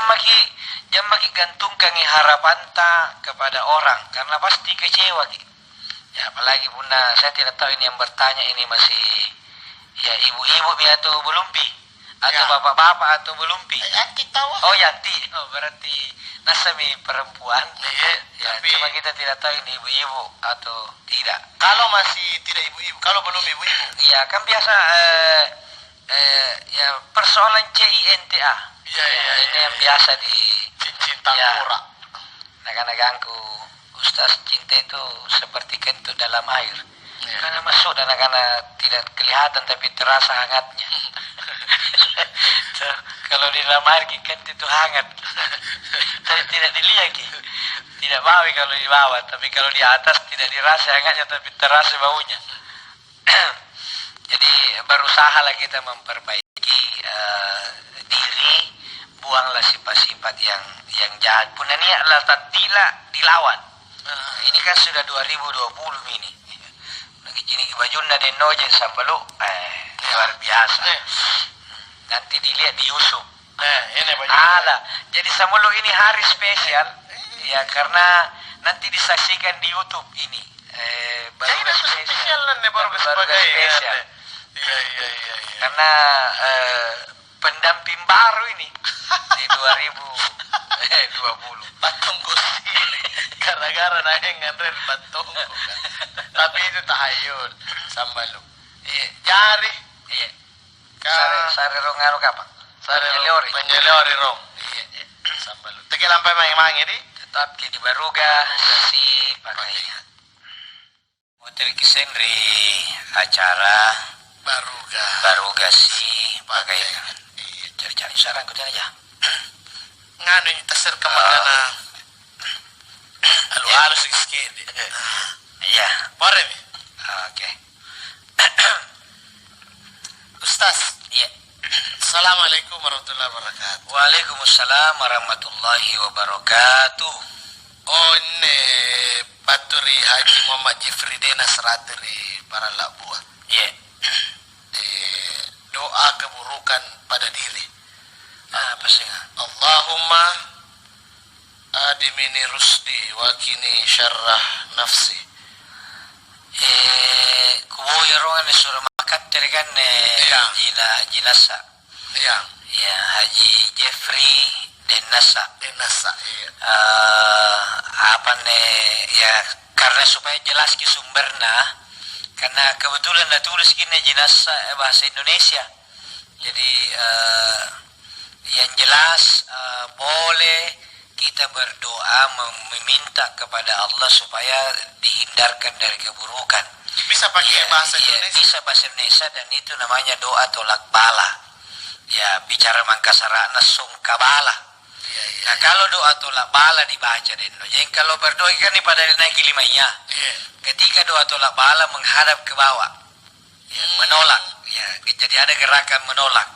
maki gantungkan harapan ta kepada orang karena pasti kecewa ki. Ya apalagi Bunda, saya tidak tahu ini yang bertanya ini masih ya ibu-ibu atau belum pi atau Ya. bapak-bapak atau belum pi. Yanti tahu. Oh Yanti, oh berarti nasami perempuan. Iya, Ya, tapi cuma kita tidak tahu ini ibu-ibu atau tidak. kalau masih tidak ibu-ibu, kalau belum ibu-ibu. Iya kan biasa ya persoalan CINTA. Iya. Ini yang biasa di Cincin Ya. tangkura. anak-anakku. Ustaz, cinta itu seperti kentut dalam air. Iya. Karena masuk dan anak tidak kelihatan tapi terasa hangatnya. Tuh, kalau di dalam air kentut itu hangat. Tapi tidak dilihat ki. Tidak bau kalau di bawah, tapi kalau di atas tidak dirasa hangatnya tapi terasa baunya. Jadi berusahalah kita memperbaiki diri, buanglah sifat-sifat yang jahat. Punya niatlah tidak dilawan. Ini kan sudah 2020 ini. Lagi gini bajunda den noje sambalu, luar biasa. Nanti dilihat di YouTube. Ini baju. Ada. Jadi sambalu ini hari spesial, ya karena nanti disaksikan di YouTube ini. Baru Jadi spesial. spesial nih baru Baru sebagai spesial. Iya. Karena pendamping baru ini di 2020. Patungku sini gara-gara nahengan ren patungku kan. Tapi itu tahayul sama lu. Iya. Jari Iya. ka Sare rongaro kapan? sare Penyeliori. penyeliori rong. Iya. Sama lu. Teki lampai mangi-mangi di. Tetap kini baruga si pakainya. Hotel Kisenri acara baruga si pakainya. Iya. Cari-cari sarang kuda aja. Nganu ini teser kemana? Halus sikit. Iya. Pare mi. Oke. Ustaz. Iya. Assalamualaikum warahmatullahi wabarakatuh. Waalaikumsalam warahmatullahi wabarakatuh. Oh ini Paturi Haji Muhammad Jifri Denas Ratri para Labuah. Iya. Doa keburukan pada diri. Apa sih? Allahumma adimini rusdi wa kini syarrah nafsi. Kubo yarongan surah makat kan Iya. jinasa. Ya, Ya Haji Jeffrey Denasa. denasa iya. Apa nih ya karena supaya jelas ke sumbernya karena kebetulan dah tulis gini jenazah bahasa Indonesia jadi yang jelas boleh kita berdoa meminta kepada Allah supaya dihindarkan dari keburukan. Bisa pakai bahasa Iya, Indonesia. bisa bahasa Indonesia dan itu namanya doa tolak bala. Ya bicara mangkasarana sungkabala. Iya. Nah kalau doa tolak bala dibaca den. Jadi kalau berdoa kan pada naik limanya. Iya. Ketika doa tolak bala menghadap ke bawah, ya, menolak. Ya, jadi ada gerakan menolak.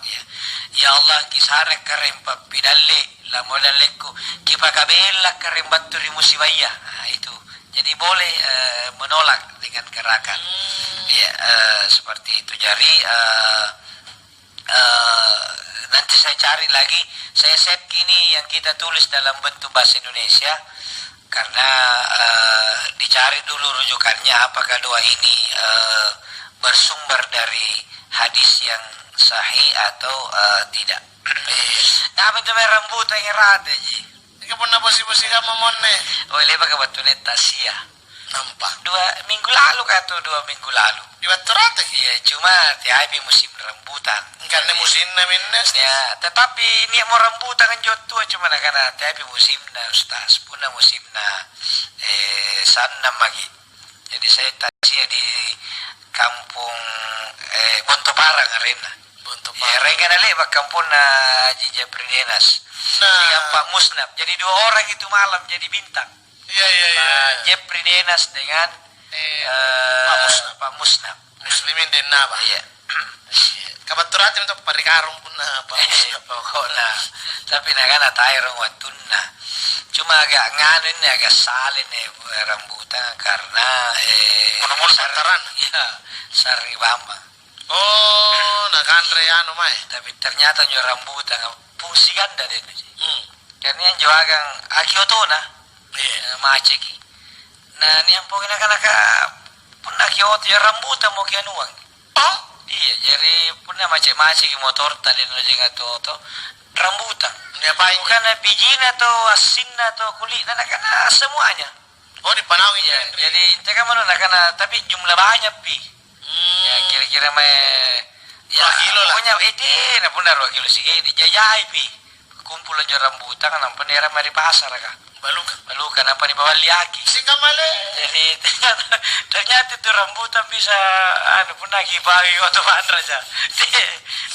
Ya Allah kisana karem papidalle la modalleku kipakabela karem baturi musibaya. Nah, itu. Jadi boleh menolak dengan gerakan. Ya seperti itu. Jadi nanti saya cari lagi, saya save ini yang kita tulis dalam bentuk bahasa Indonesia karena dicari dulu rujukannya apakah doa ini bersumber dari hadis yang sahih atau tidak. Nah, apa itu rambutan yang rada ji? Ika pun nabosi-bosi kamu monne. Oh, ini pakai batunya tasia. Nampak. 2 minggu lalu atau 2 minggu lalu. Di Baturate. Iya, cuma tiap musim rambutan. Karena musim namin nes. Ya, tetapi ini mau rambutan kan jotua cuma karena tiap musim na ustaz, puna musim na sanam lagi. Jadi saya tadi di kampung Bontoparang arena. Ya, rengga nale bak kampung na Jija Pridenas. Dengan Pak Musnab. Jadi 2 orang itu malam jadi bintang. Iya. Jepri Denas dengan Pak Musnab. Muslimin din naba. Iya. Kabaturate untuk parikarong pun na. Pokoknya. Tapi nakana tayo watun na. Cuma agak nganu ini agak salin rambutan karena Mulu-mulu santaran. ya sari bamba. Oh, nakandre anu mai. Tapi ternyata nyo rambutan fungsi ganda deh sih. Karena yang juagang akiotona, maceki. Nah, ini yang pokoknya kan pun akiot ya rambutan mau kian uang. Oh, Iya, jadi punya macam-macam motor tadi nojeng atau rambutan. ngapain? Bukan bijinya atau asinnya atau kulitnya, karena semuanya. Oh, dipanawin Iya, ya. jadi itu kan mana karena tapi jumlah banyak pi. Ya kira-kira ya 2 kilo lah. Pokoknya itu nah benar 2 kilo sih. Jajai pi. Kumpul aja rambutan kan nampak daerah mari pasar kan. Balu kan apa di bawah liaki. Si kamale. Jadi ternyata itu rambutan bisa pun lagi bagi waktu bandar aja.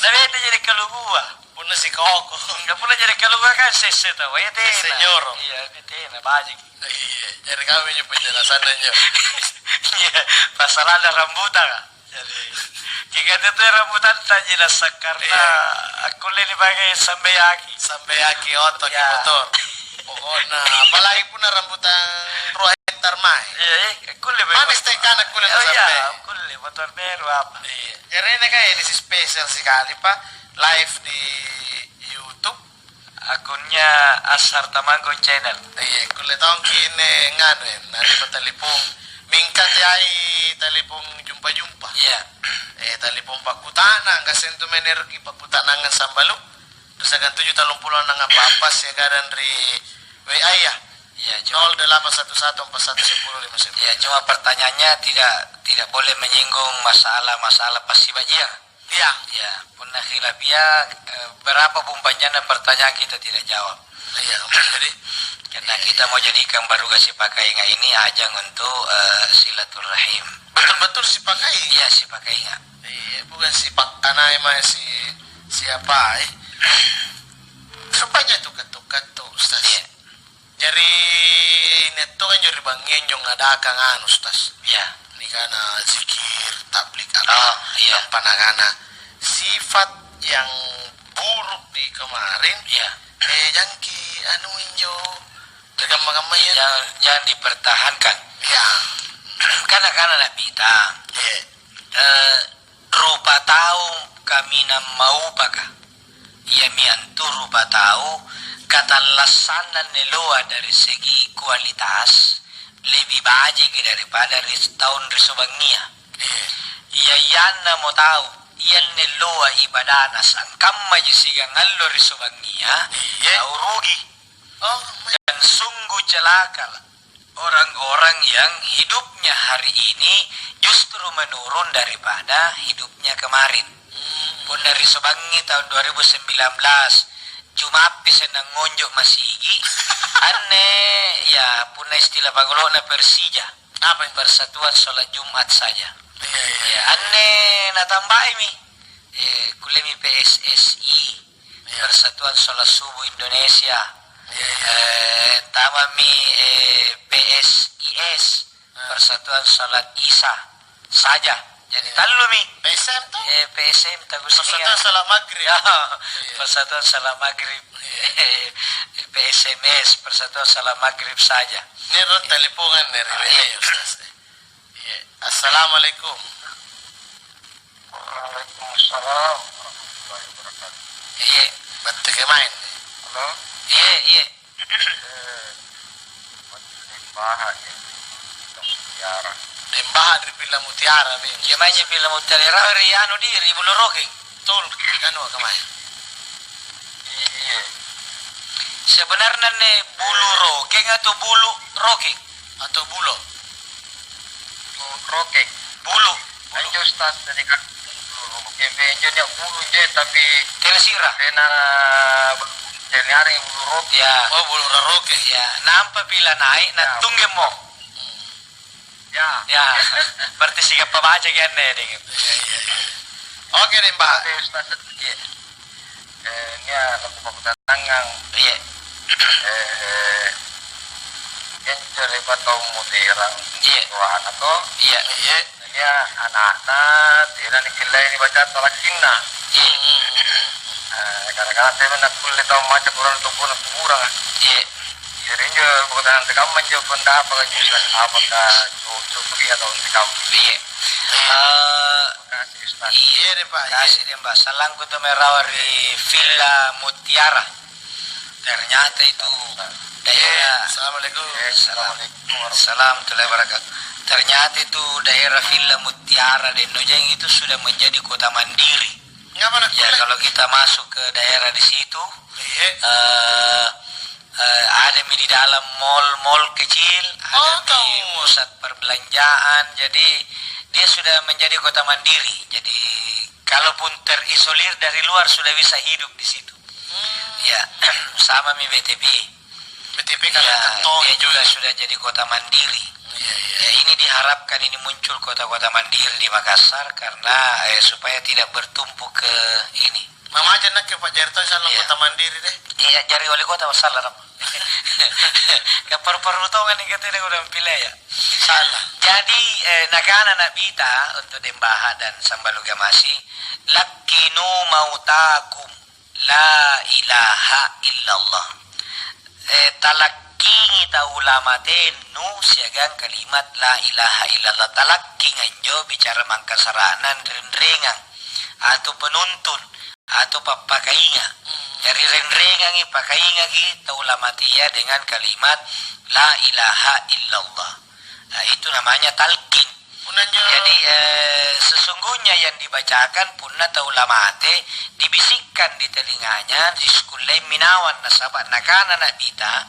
Nah itu jadi kalau gua. Puna si koko. Enggak pula jadi kalau gua kan sese tau. Ya teh. Senyoro. Iya, itu nah bajik. Iya, jadi kami nyo penjelasan nyo. Iya, pasal ada rambutan kan. Jadi jika itu rambutan tak jelas karena aku lebih pakai sampai aki. Sampai aki otot Ya. motor. Pokoknya, apalagi pun rambutan 2 hektar mai. Iya, aku lebih. Manis tekan aku lihat Oh iya, sampai. aku lebih motor baru apa. Iya. Jadi ini kan edisi spesial sekali Pak, live di YouTube. Akunnya Asar Tamango Channel. Iya, kulit tong kini nganu nanti telepon mingkat yai telepon jumpa-jumpa. Iya. Telepon pakutana nggak sentuh menerki pakutana ngan sambalu. Terus akan 7 tahun pulau nang apa-apa sih kadang dari WA ya. Iya, cuma 0811411059. ya cuma pertanyaannya tidak boleh menyinggung masalah pasti bajia. Iya. Ya, punah khilafia berapa pun panjangnya pertanyaan kita tidak jawab. Iya, jadi Karena kita mau jadikan baru kasih pakai ini ajang untuk silaturahim. betul-betul si pakai. Iya, si pakai nggak. Iya, bukan si pakanai mah si siapa rupanya tuh ketuk Ustaz. Iya. Jadi neto kan jadi bangin yang ngadakan anu Ustaz. Iya. Ini karena zikir tablik Oh, iya. panagana sifat yang buruk di kemarin Iya. jangki anu injo tegam-gamanya Jangan dipertahankan. ya Karena nak pita. Rupa tahu kami mau baka. Ia miantu rupa tahu kata lasanan neloa dari segi kualitas lebih baik daripada tahun risobangia. Ia yana mau tahu ia neloa ibadana sangkam majisiga ngallo risobangia tahu rugi. oh Dan sungguh celaka orang-orang yang hidupnya hari ini justru menurun daripada hidupnya kemarin. Pun dari Sobangi tahun 2019 Jumapi senang ngonjok masigi aneh ya punna istilah pagolona Persija apa yang Persatuan Sholat Jumat saja. Ya aneh natambai mi kulemi PSSI Persatuan Sholat Subuh Indonesia. Tamami PSIS Persatuan Salat Isya saja. Jadi talu mi PSM tuh PSM tagus Persatuan Salat Maghrib. Ya, Persatuan Salat Maghrib. PSMS Persatuan Salat Maghrib saja. Ini ron teleponan dari Ustaz. Iya. Assalamualaikum. Waalaikumsalam. Iya, Betul ke main. halo. Iya. Lembah dari Pila Mutiara bing. Gimana film Mutiara anu di Bulu Roking? Betul anu kemana? Iya. Sebenarnya nih bulu roking atau bulu roking? Atau bulo? Roking. Bulu. Anjo Ustaz tadi kan. Mungkin benjo dia bulu je tapi tersira. Kena jadi hari bulu roking. Ya. Oh bulo raroke. Ya, nampak bila naik na tunggu mo. Ya. Berarti siapa baca kan nih. Oke nih Mbak. Ustaz. Iya. Ini ada tangan. Iya. Yang cerita kaum mutirang. Iya. Tuhan atau. Iya. Ya anak-anak tidak dikilai ini baca talakinna. Kadang-kadang saya nak kulit tahu macam orang untuk pulang kurang. Iya. Jadi bukan kamu menjawab pendapat apakah cukup atau kamu. Iya. Makasih Ustaz. Iya deh Pak. Kasih dia Mbak. Salangku tuh merawari Villa Mutiara. Ternyata itu daerah. Assalamualaikum. Assalamualaikum wabarakatuh. Ternyata itu daerah Villa Mutiara dan Nojeng itu sudah menjadi kota mandiri. Ya kalau kita masuk ke daerah di situ, ada di dalam mall kecil, ada di pusat perbelanjaan. Jadi dia sudah menjadi kota mandiri. Jadi kalaupun terisolir dari luar sudah bisa hidup di situ. Ya, sama mi BTP. BTP kan dia juga sudah jadi kota mandiri. Ya, ini diharapkan ini muncul kota-kota mandiri di Makassar karena supaya tidak bertumpu ke ini. Mama aja nak ke Pak Jarto salah kota mandiri deh. Iya, jari wali kota masalah dong. Keperperutongan ini katanya udah pilih ya. Salah. Jadi nakana nabita untuk Dembaha dan Sambaluga Masih lakinu mautakum la ilaha illallah. Talakkingi ulama tenu siagang kalimat la ilaha illallah. Talakkingan jo bicara mangkasaranan rendrengang atau penuntun atau papakainga. Dari rendrengang ipakainga kita ulama tia dengan kalimat la ilaha illallah. Nah, itu namanya talqin. Jadi sesungguhnya yang dibacakan punna ulama te dibisikkan di telinganya diskulai minawan nasabat nakana nabita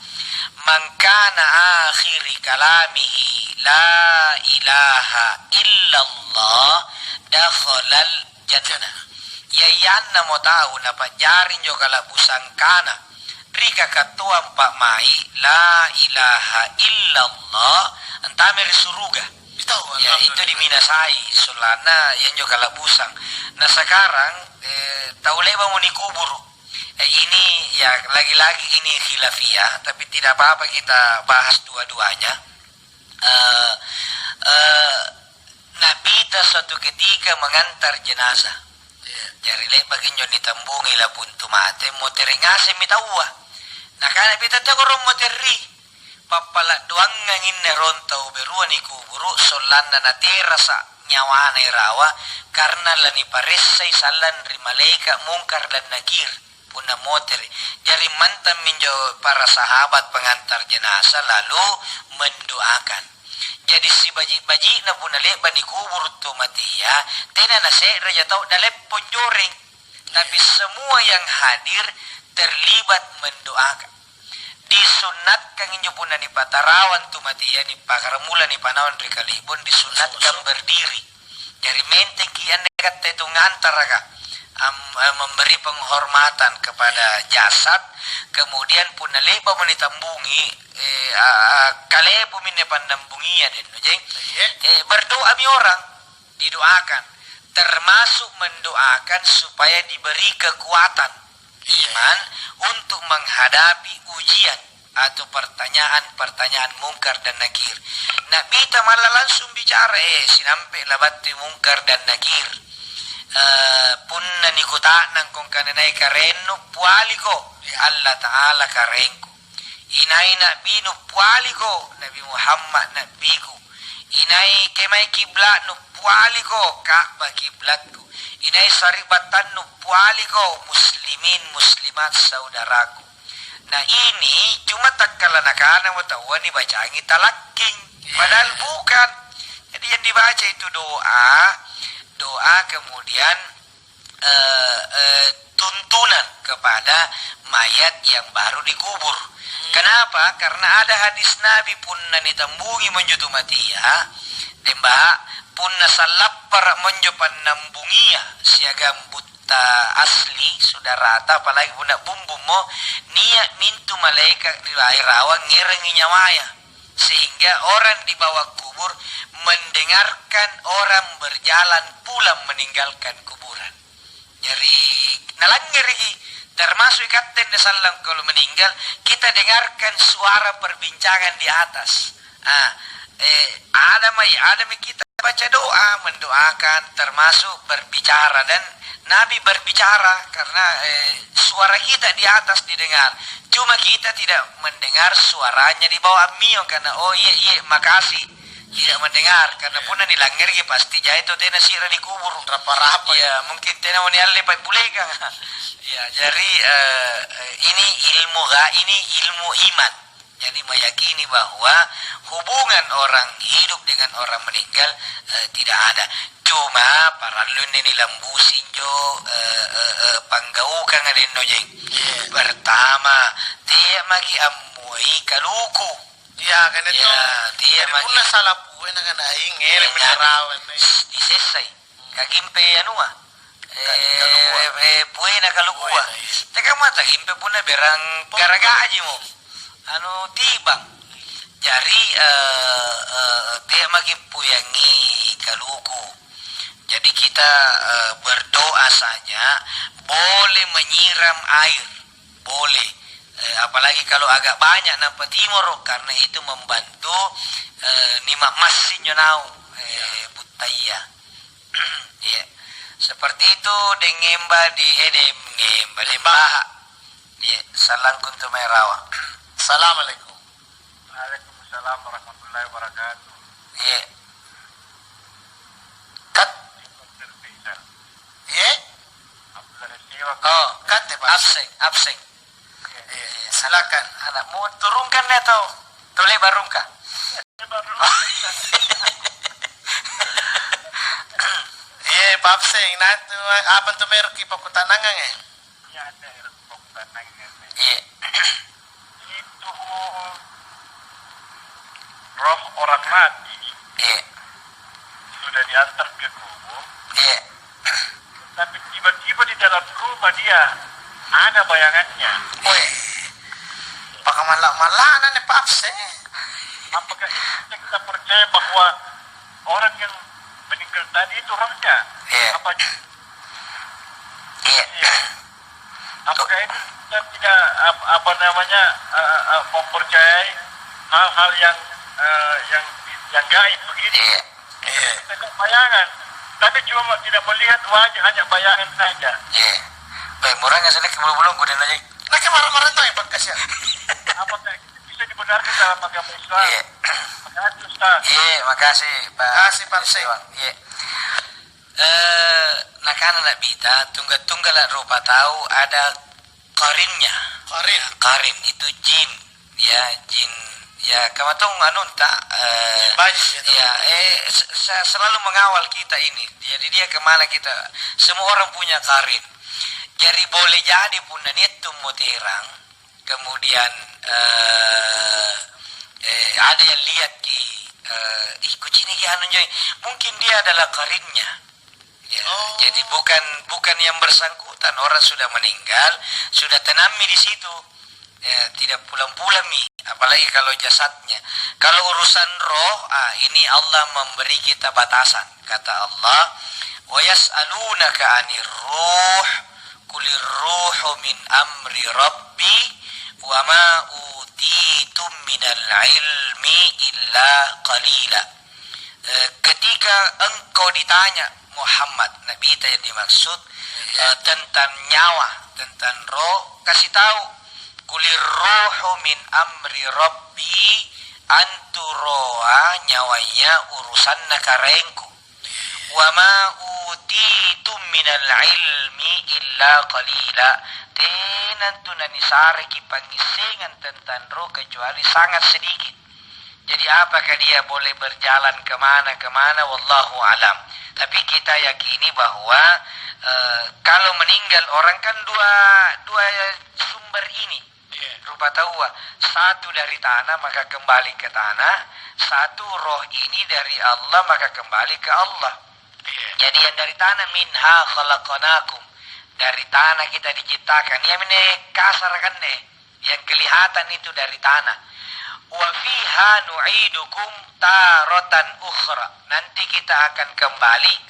mangkana akhiri kalamihi la ilaha illallah dakhalal jannah. Yayan na mo tahu na pajarin jo kala busangkana rika katuan pak mai la ilaha illallah antamir suruga. Ya itu diminasai sulana yang juga kala busang. Nah sekarang tahu leba mau dikubur. Ini ya lagi-lagi ini khilafiyah tapi tidak apa-apa kita bahas dua-duanya. Nabi ta suatu ketika mengantar jenazah. Jari le baginyo ditambungi la puntu mate moteringase mitawa. Nah kana pita ta korong moteri. Papala doang ngangin nerontau beruan iku buru solanna na terasa nyawa rawa karena lani paresai salan rimaleka mungkar dan nakir puna moter. Jari mantan minjo para sahabat pengantar jenazah lalu mendoakan. Jadi si baji na puna leba di kubur tu matia tena na se raja tau dalep ponjoring. Tapi semua yang hadir terlibat mendoakan. Disunatkan injo puna ni patarawan tu matia ni pakaramula ni panawan rikalibon disunatkan berdiri. Dari menteng kian dekat itu ngantar memberi penghormatan kepada jasad, kemudian puna leba menitambungi kalebu minne pandambungia den jeng berdoa mi orang didoakan termasuk mendoakan supaya diberi kekuatan iman untuk menghadapi ujian atau pertanyaan-pertanyaan mungkar dan nakir. Nabi malah langsung bicara sinampe labati mungkar dan nakir. Punna ni kota nang kong kananay kareno pualiko Allah Ta'ala karenku. Inay Nabi no pualiko Nabi Muhammad nabiku. Inay kemay kiblat no pualiko Ka'bah kiblatku. Inay saribatan no pualiko muslimin muslimat saudaraku. Nah ini cuma takkala nakana mo tawa ni bacaangi talakking. Padahal bukan. Jadi yang dibaca itu doa kemudian tuntunan kepada mayat yang baru dikubur. Kenapa? Karena ada hadis Nabi punna nitambungi menjutu matia demba punna salapar menjo panambungia siagam buta asli sudah rata apalagi punna bumbu mo niat mintu malaikat di air awang ngirengi nyawanya sehingga orang di bawah kubur mendengarkan orang berjalan pulang meninggalkan kuburan. Jadi nalangirihi termasuk ikaten salam kalau meninggal kita dengarkan suara perbincangan di atas. Ada kita baca doa mendoakan termasuk berbicara dan Nabi berbicara karena suara kita di atas didengar. Cuma kita tidak mendengar suaranya di bawah mio karena oh iya makasih. Tidak mendengar karena pun dilanggar pasti jahit tena sira dikubur Rapa-rapa. ya mungkin tena mau nialle pai bulega. Ya jadi ini ini ilmu iman. Jadi meyakini bahwa hubungan orang hidup dengan orang meninggal tidak ada. Cuma para lun ini lambusin jo panggaukan ada nojeng. Pertama dia magi amui kaluku. Ya kan itu. Ya dia magi Puna salah puwe na kana ingere mesarawan. disesay. Kagimpe anua. Puwe na kalukua. Teka mata gimpe puna berang garagaji mo. Tibang jari dia magi puyangi kaluku. Jadi kita berdoa saja boleh menyiram air boleh apalagi kalau agak banyak nampak timur karena itu membantu nimak masin nau butaya. Ya seperti itu dengemba di dengemba lembah. Ya salam kuntu merawa. Assalamualaikum. Waalaikumsalam warahmatullahi wabarakatuh. Iya. Kat. Ye? Oh, Kat ya, Pak. abseng. Silakan. Anakmu turunkan deh tau. Toleh barungkah? Ye, Pak Sing, nanti apa tuh merek pakutanangan ya? Ya ada pokok-pokok Iya. itu roh orang mati Iya. sudah diantar ke kubur, Iya. tapi tiba-tiba di dalam rumah dia ada bayangannya. Iya. Pakai malak-malakan nih Pak Sing. Apakah itu kita percaya bahwa orang yang meninggal tadi itu rohnya? Iya. Iya. Iya. Apakah itu kita tidak mempercayai hal-hal yang gaib begitu? Iya. Iya. Kita lihat bayangan, tapi cuma tidak melihat wajah, hanya bayangan saja. Iya. Baik, murah nggak sana kebelum-belum gue aja. Nah kemarin-kemarin tuh yang bekas ya. Apakah itu bisa dibenarkan dalam agama Islam? Iya. Makasih Ustaz. Iya, makasih Pak. Makasih, Pak Sing. Iya. Nakana nak bita tunggal-tunggal rupa tahu ada karinnya. Karin itu jin, ya jin. Ya, kamu tahu tak? Ya, saya selalu mengawal kita ini. Jadi dia kemana kita? Semua orang punya karin. Jadi boleh jadi pun dan itu muterang. Kemudian ada yang lihat kucing ini mungkin dia adalah karinnya. Ya, jadi bukan yang bersangkutan, orang sudah meninggal, sudah tenami di situ. Ya, tidak pulang-pulang apalagi kalau jasadnya. Kalau urusan roh, ini Allah memberi kita batasan. Kata Allah, "Wa yas'alunaka 'anir ruh, qulir ruhu min amri rabbi, wa ma utitum minal ilmi illa qalila." Ketika engkau ditanya Muhammad, Nabi kita yang dimaksud tentang nyawa, tentang roh, kasih tahu kulir ruhu min amri rabbi, anturoa nyawanya urusan nakarengku, wa ma utitum minal ilmi illa qalila, tenan tunani sare ki pangisingan tentang roh kecuali sangat sedikit. Jadi apakah dia boleh berjalan kemana-kemana, wallahu alam. Tapi kita yakini bahwa kalau meninggal orang kan dua sumber ini. Rupa tahu, satu dari tanah maka kembali ke tanah, satu roh ini dari Allah maka kembali ke Allah. Jadi yang dari tanah, minha khalaqnakum, dari tanah kita diciptakan. Yang ini kasar kan nih, yang kelihatan itu dari tanah. Wa fiha nu'idukum taratan ukhra, nanti kita akan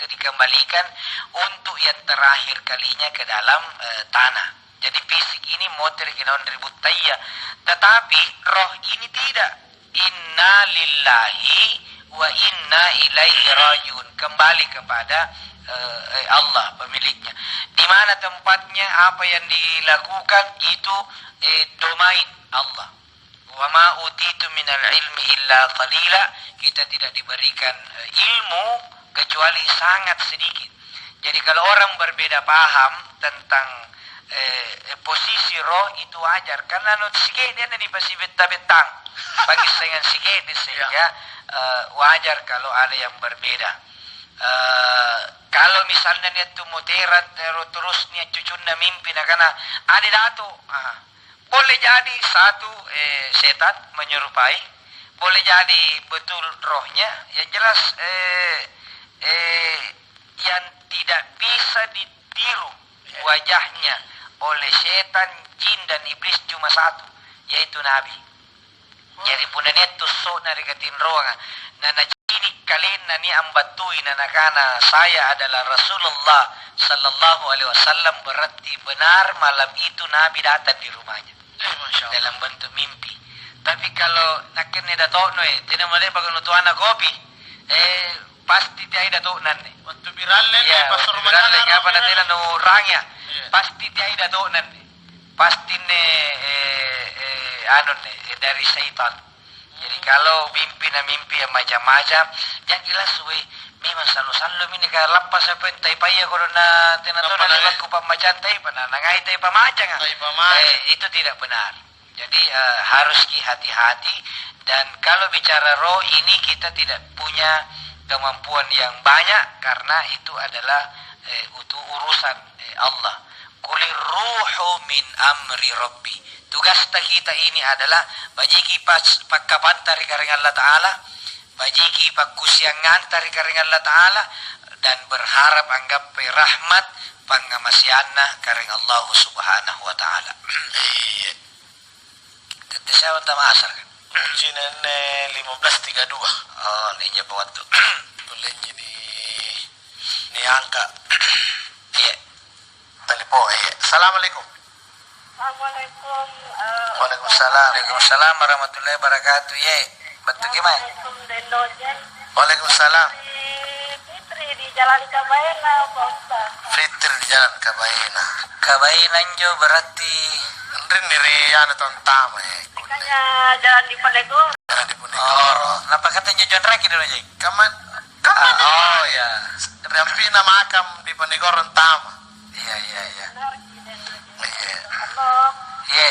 dikembalikan untuk yang terakhir kalinya ke dalam tanah. Jadi fisik ini motor kinaon ribut tayya, tetapi roh ini tidak. Inna lillahi wa inna ilaihi rajiun, kembali kepada Allah pemiliknya. Di mana tempatnya, apa yang dilakukan itu domain Allah. Wa ma utitu minal ilmi illa qalila. Kita tidak diberikan ilmu kecuali sangat sedikit. Jadi kalau orang berbeda paham tentang posisi roh itu wajar, karena sige dia di pasi betang bagi dengan sige sehingga wajar kalau ada yang berbeda. Kalau misalnya dia tu muterat terus nia cucuna mimpi karena ada dato, boleh jadi satu setan menyerupai, boleh jadi betul rohnya. Yang jelas yang tidak bisa ditiru wajahnya oleh setan, jin dan iblis cuma satu, yaitu Nabi. Jadi punanya tusuk dari ketin rohnya. Nana ini kalian nani ambatui nana kana saya adalah Rasulullah Sallallahu Alaihi Wasallam, berarti benar malam itu Nabi datang di rumahnya dalam bentuk mimpi. Tapi kalau nakene dato no tidak boleh bagai nutuana kopi, pasti dia dato nanti. Waktu viral ya, pastor viral apa nanti nu rangya, pasti dia dato nanti. Pasti ne anu ne dari syaitan. Jadi kalau mimpi yang macam-macam, yang jelas memang selalu ini kalau lepas apa yang taipaya corona tenatona lepas kupam macam taipana, nangai taipamaca itu tidak benar. Jadi harus hati-hati, dan kalau bicara roh ini kita tidak punya kemampuan yang banyak karena itu adalah urusan Allah. Kulir ruhu min amri rabbi. Tugas kita ini adalah bajiki pakkapan dari karing Allah Ta'ala, bajiki pakkusiangan dari karing Allah Ta'ala, dan berharap anggap rahmat pangamasianna karing Allah Subhanahu Wa Ta'ala. Tete saya wanta maasar kan? Ujian 15.32. Oh, ninya pa waktu. Boleh jadi ni angka. Iya. Telepon. Assalamualaikum. Assalamualaikum. Waalaikumsalam. Waalaikumsalam warahmatullahi wabarakatuh. Ye, betul gimana? Waalaikumsalam. Fitri di Jalan Kabaina, Pak Ustaz. Fitri di Jalan Kabaina. Kabaina jo berarti Andrin diri anu tantama Kayaknya jalan di Penegoro. Jalan di Penegoro. oh, napa kata jajan raki dulu Jay? Kaman Oh ya. Rampi na makam di Penegoro tama. Iya. Iya. Halo. Iya.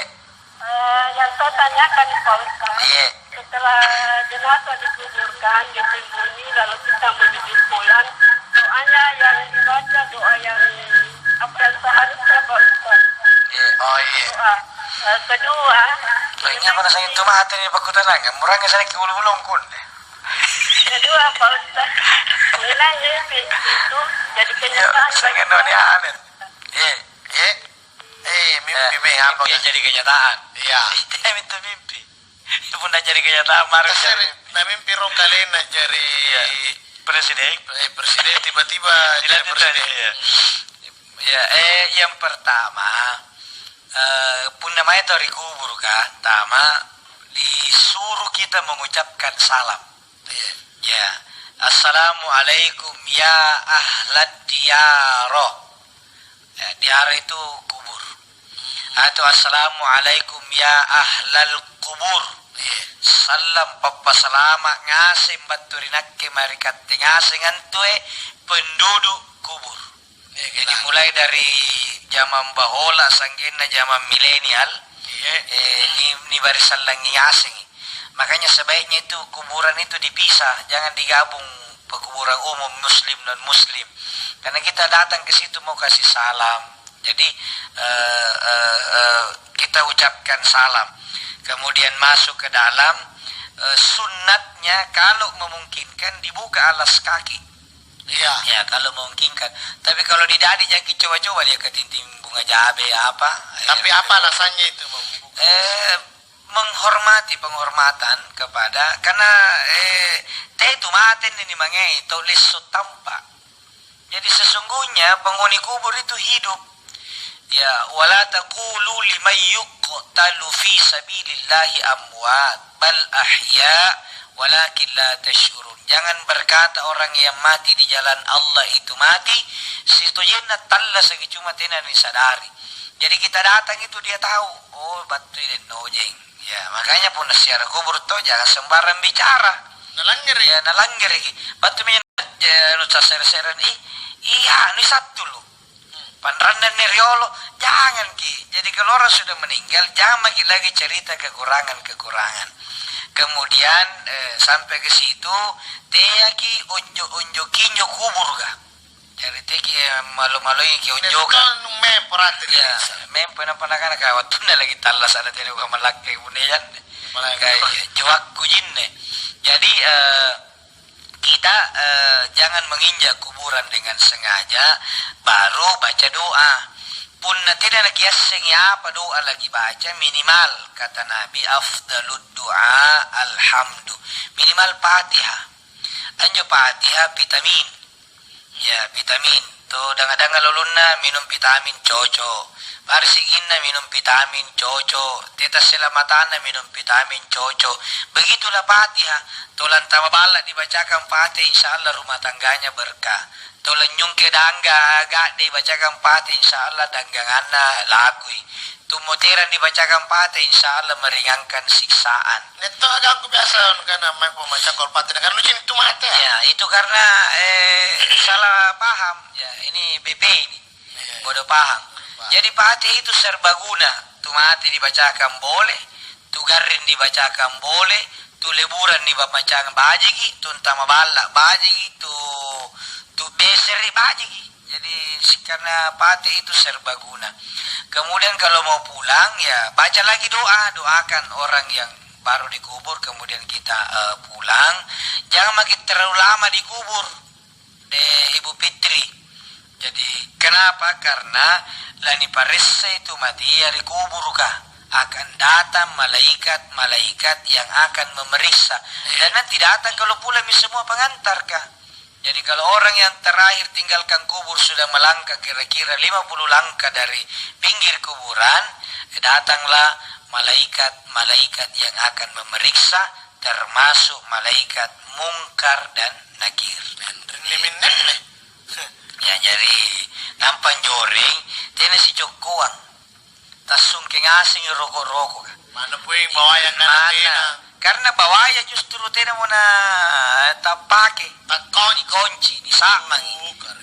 Yang saya tanyakan Pak Ustaz. Iya. Setelah jenazah dikuburkan, ditimbuni, lalu kita menuju pulang, doanya yang dibaca doa yang apa yang seharusnya Pak Ustaz. Iya. Oh iya. Doa. Kedua, Ini apa rasanya itu mah hati ni pakutan lang. Murangnya saya kiululong kun. kedua Pak Ustaz, mengenai mimpi itu jadi Ya, kenyataan. saya kan ni amin. Iya. Iya. Mimpi be apa? Mimpi yang jadi kenyataan. Iya. Dia minta mimpi. Itu pun dah jadi kenyataan marah. Kasir na mimpi rong kali na jadi Presiden. presiden tiba-tiba jadi presiden. Ya, yang pertama, pun namanya dari kubur kan, pertama disuruh kita mengucapkan salam. Ya, assalamualaikum ya ahlad diyaro. Ya, diaro itu kubur. Atau assalamualaikum ya ahlal kubur. Salam papa salama ngasim baturinak marikat ngasing antue penduduk kubur. Jadi mulai dari zaman bahola sanggina zaman milenial, ini barisan lagi ngasing. Makanya sebaiknya itu kuburan itu dipisah, jangan digabung pekuburan umum muslim non muslim. Karena kita datang ke situ mau kasih salam, jadi kita ucapkan salam. Kemudian masuk ke dalam, sunnatnya kalau memungkinkan dibuka alas kaki. Iya. Ya kalau memungkinkan. Tapi kalau di dadi jangan coba-coba dia ketinting bunga jabe apa. Tapi apa alasannya itu membuka? Menghormati penghormatan kepada, karena itu maten ini mangai tulis sutampa. Jadi sesungguhnya penghuni kubur itu hidup. Ya, wala taqulu liman yuqtalu fi sabilillahi amwat bal ahya walakin la tash'urun. Jangan berkata orang yang mati di jalan Allah itu mati, situ jenna talla segi cuma tena disadari. Jadi kita datang itu dia tahu, oh batu ini nojeng. Ya, makanya pun siara kubur tuh jangan sembarang bicara. Nalanggar Ya, nalanggar iki. Batu minyak nu saser-seren iya, ini satu lu. Panrandan neriolo, jangan ki. Jadi kalau orang sudah meninggal, jangan lagi cerita kekurangan-kekurangan. Kemudian sampai ke situ, teki unjuk kinjo kubur ga. Jadi teki malu-malu ki unjuk. Itu memperat Ya, memang pernah kawat tuh lagi talas ada tidak gua malak kayak bunian. Kayak jawab kujinne. Jadi kita jangan menginjak kuburan dengan sengaja, baru baca doa. Pun tidak nak kiaseng ya apa doa lagi baca, minimal kata Nabi afdalud doa alhamdu, minimal Fatihah. Anjo Fatihah vitamin. Ya, vitamin. Tuh dangan-dangan lulunna minum vitamin cocok. Barsiginna minum vitamin cocok. Tetas selamatana minum vitamin cocok. Begitulah Fatihah. Tulan tama balak dibacakan Fatihah, insyaallah rumah tangganya berkah. Tulan nyungke dangga agak dibacakan Fatihah, insyaallah dangganganna lagui. Tumuteran dibacakan Fatihah, insyaallah meringankan siksaan. Neto agak aku biasa karena main pembaca Al-Fatihah dengan lucin itu mata. Ya, itu karena salah paham. Ya, ini BP ini. Bodoh paham. Jadi Fatihah itu serbaguna. Tu mati dibacakan boleh, tu garin dibacakan boleh, tu leburan dibacakan bajigi, tu entama balak bajigi, tu beseri bajigi. Jadi karena Fatihah itu serbaguna. Kemudian kalau mau pulang ya baca lagi doa, doakan orang yang baru dikubur, kemudian kita pulang. Jangan makin terlalu lama dikubur deh Ibu Fitri. Jadi kenapa? Karena lani paressa itu mati dari kubur kah akan datang malaikat yang akan memeriksa, dan nanti datang kalau pulang semua pengantar kah. Jadi kalau orang yang terakhir tinggalkan kubur sudah melangkah kira-kira 50 langkah dari pinggir kuburan, datanglah malaikat yang akan memeriksa, termasuk malaikat Mungkar dan Nakir. Ya, jadi nampan joreng tena si jokoang tasung kengasing rokok-rokok. Mana puing bawayang karantina. Karena bawaya justru tena muna tapake kunci ni sama.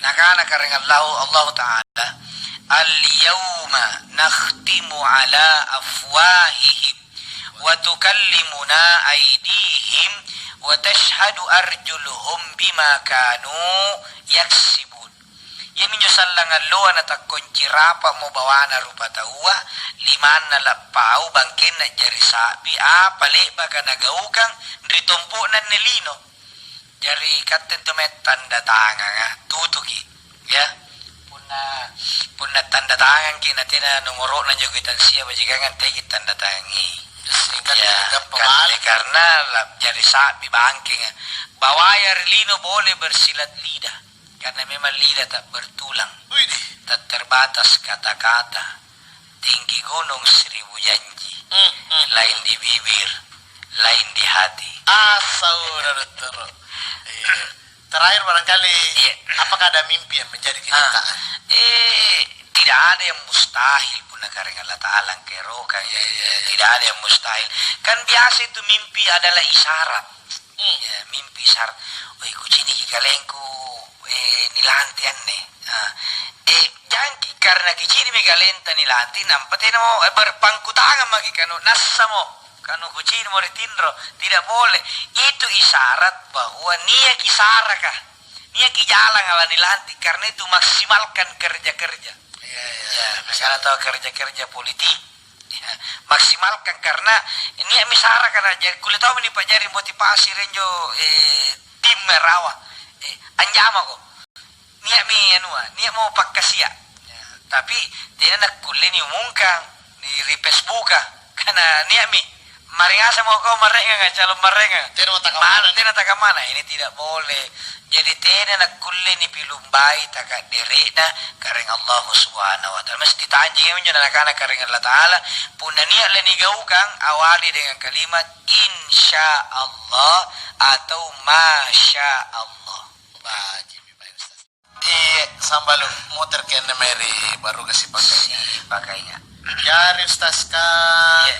Nakana kareng Allah Ta'ala al-yawma nakhtimu ala afwahihim wa tukallimuna aydihim wa tashhadu arjuluhum bima kanu yaksibun. Yang minyo sallangan loa na takkunci rapa mo bawana rupa tawa liman na lapau bangkin na jari sabi pali baka nagaukang ritompo na nilino jari katen tumet tanda tangan tutuki ya punna tanda tangan ki natina numero na jugitan siya bajikangan tegi tanda tangi ya karena jari sabi bangking bawaya rilino boleh bersilat lidah. Karena memang lidah tak bertulang, tak terbatas kata-kata, tinggi gunung 1000 janji, lain di bibir, lain di hati. Saudara. Terakhir barangkali, apakah ada mimpi yang menjadi kenyataan? Tidak ada yang mustahil pun karena Allah Ta'ala kerokan. Tidak ada yang mustahil. Kan biasa itu mimpi adalah isyarat. Ya, mimpi isyarat. Oi kucini kalengku nilantian nih. Jangan karena kicini megalenta nilanti nampatnya mo berpangku tangan magi kanu nassa mo kanu kucini mo retindro tidak boleh. Itu isyarat bahwa nia kisara kah nia kijalang ala nilanti karena itu maksimalkan kerja-kerja. Ya, misalnya tahu kerja-kerja politik. Ya, maksimalkan karena ini misara karena jadi kulit tahu ini pajari motivasi renjo tim merawa anjama kok niat mau pakkasia ya, tapi dia nak kulit ni umungkang ni ripes buka karena niat mi Maringasa mau kau marenga nggak calon marenga? Tidak mau takam Mana mana? tidak takam mana? Ini tidak boleh. Jadi tidak nak kulle ni pilumbai takak derena kareng Allah Subhanahu Wa Taala. Mesti tanjing menjadi anak-anak kareng Allah Taala. Puna niat leni gaukang awali dengan kalimat insya Allah atau masya Allah. Wajib Pak Ustaz. Sambalu motor kena meri baru kasih pakainya. Pakainya. Jari Ustaz Iya.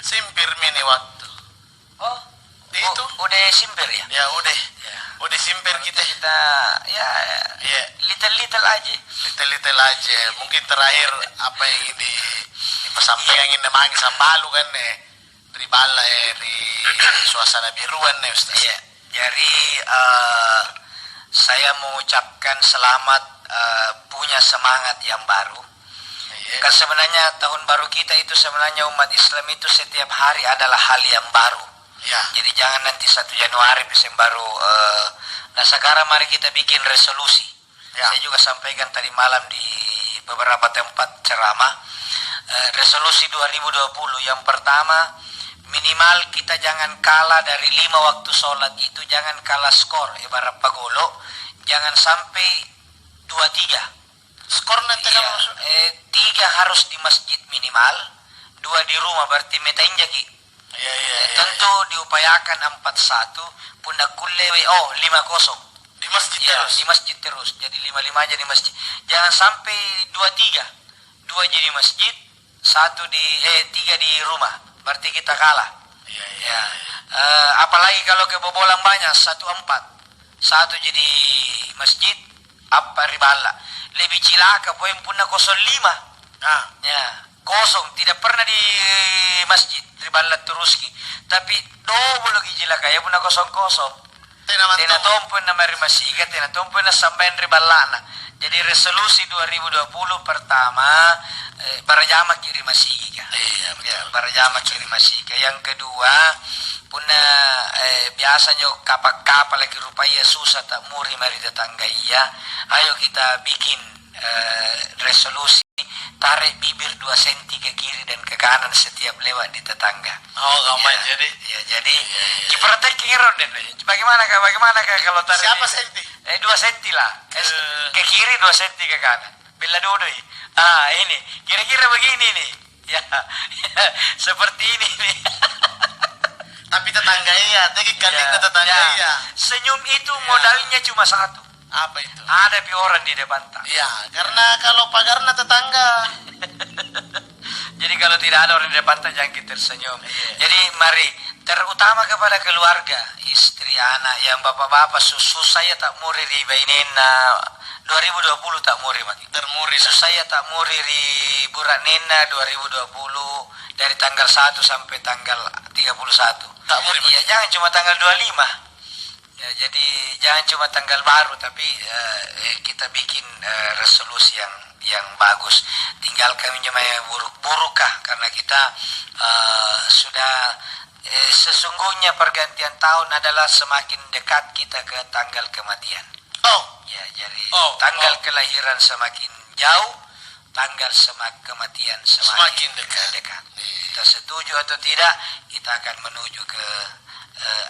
Simpir mini waktu. Oh, Itu. udah simpir ya? Ya udah. Ya. Udah simpir kita. Kita ya Iya. little aja. Little aja. Mungkin terakhir apa yang di pesamping yang ingin nemangi sambalu kan di bala di suasana biruan nih Ustaz. Iya. Jadi saya mengucapkan selamat punya semangat yang baru. Iya. Kan sebenarnya tahun baru kita itu sebenarnya umat Islam itu setiap hari adalah hal yang baru. Ya. Jadi jangan nanti 1 Januari bisa baru. Nah sekarang mari kita bikin resolusi. Ya. Saya juga sampaikan tadi malam di beberapa tempat ceramah. Resolusi 2020 yang pertama, minimal kita jangan kalah dari 5 waktu sholat itu, jangan kalah skor ibarat pagolo, jangan sampai 2-3. Skor nanti Iya, kamu maksud? 3 harus di masjid minimal, 2 di rumah berarti metain jaki. Iya iya. Tentu diupayakan 4-1, pundak kulle 5-0. Di masjid Iya, terus. di masjid terus. Jadi 5-5 aja di masjid. Jangan sampai 2-3. 2 aja di masjid, 3 di rumah. Berarti kita kalah. Iya iya. Ya. Apalagi kalau kebobolan banyak 1-4. 1 jadi masjid, apa ribala. Lebih cilaka poin punna 05. Nah, Ya, kosong tidak pernah di masjid ribala teruski. Tapi double lagi cilaka ya punna 0-0. Tena tompo na marimasiga, tena tompo na sambayan ribalana. Jadi resolusi 2020 pertama, barajama kiri masiga. iya betul. Ya, barajama kiri masiga. Yang kedua, puna biasanya kapal lagi rupanya susah tak muri mari tetangga iya. Ayo kita bikin resolusi tarik bibir 2 senti ke kiri dan ke kanan setiap lewat di tetangga. Oh, gampang Ya, jadi. ya jadi kipertek kira deh. Bagaimana kalau tarik Siapa di- senti? 2 senti lah. Ke kiri 2 senti ke kanan. Bela dodoi. Ini kira-kira begini nih. Ya, seperti ini nih. Tapi tetangga iya, tapi kalian Ya, tetangga ya. iya. Senyum itu modalnya cuma 1. Apa itu? Ada orang di depan tak. Iya, karena kalau pagarna tetangga. Jadi kalau tidak ada orang di depan tak jangan kita tersenyum. Jadi mari terutama kepada keluarga, istri, anak yang bapak-bapak susu saya tak muri di bainena 2020 tak muri maki. Termuri Susu saya tak muri di buranena 2020 dari tanggal 1 sampai tanggal 31. Tak muri Ya jangan cuma tanggal 25. Ya, jadi jangan cuma tanggal baru tapi kita bikin resolusi yang bagus. Tinggal kami jemaah buruk-burukkah karena kita sudah sesungguhnya pergantian tahun adalah semakin dekat kita ke tanggal kematian. Oh, Ya, jadi Oh, tanggal oh. kelahiran semakin jauh, tanggal kematian semakin dekat. Kita setuju atau tidak, kita akan menuju ke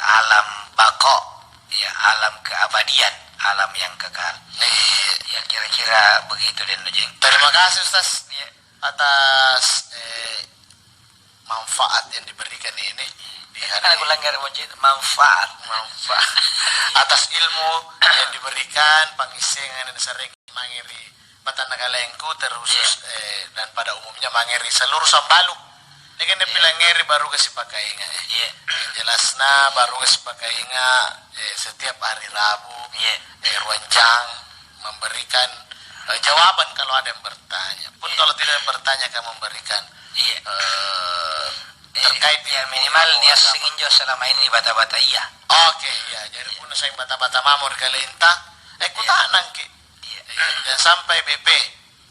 alam bako. Ya, alam keabadian, alam yang kekal. Ya kira-kira begitu dan Nujeng. terima kasih Ustaz Ya, atas manfaat yang diberikan ini di hari kan aku langgar manfaat. manfaat atas ilmu yang diberikan pangisengan dan sering mangiri batana kalengku terkhusus dan pada umumnya mangiri seluruh sambalu dengan bilang ngeri baru kasih pakai ingat Iya. jelasna baru kasih pakai ingat setiap hari Rabu Iya. Ruanjang memberikan jawaban kalau ada yang bertanya pun kalau tidak yang bertanya akan memberikan Iya. terkait ya ilmu minimal ya agama. senginjo selama ini bata-bata iya. Oke, ya. Jadi pun saya bata-bata mamor kalenta. Kutanang ki. Iya. Dan sampai BP.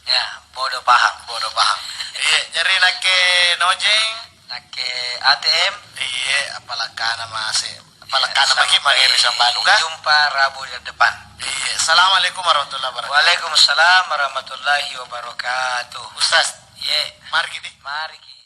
Ya, bodoh paham. Bodoh paham. Iya, jadi nak ke nojeng. Nake ATM. Iya, apalakana masih. Apalakana bagi mangiri sambalu kan? Jumpa Rabu di depan. Iya. Assalamualaikum warahmatullahi wabarakatuh. Waalaikumsalam warahmatullahi wabarakatuh. Ustaz, Ye, mari kita. mari kita.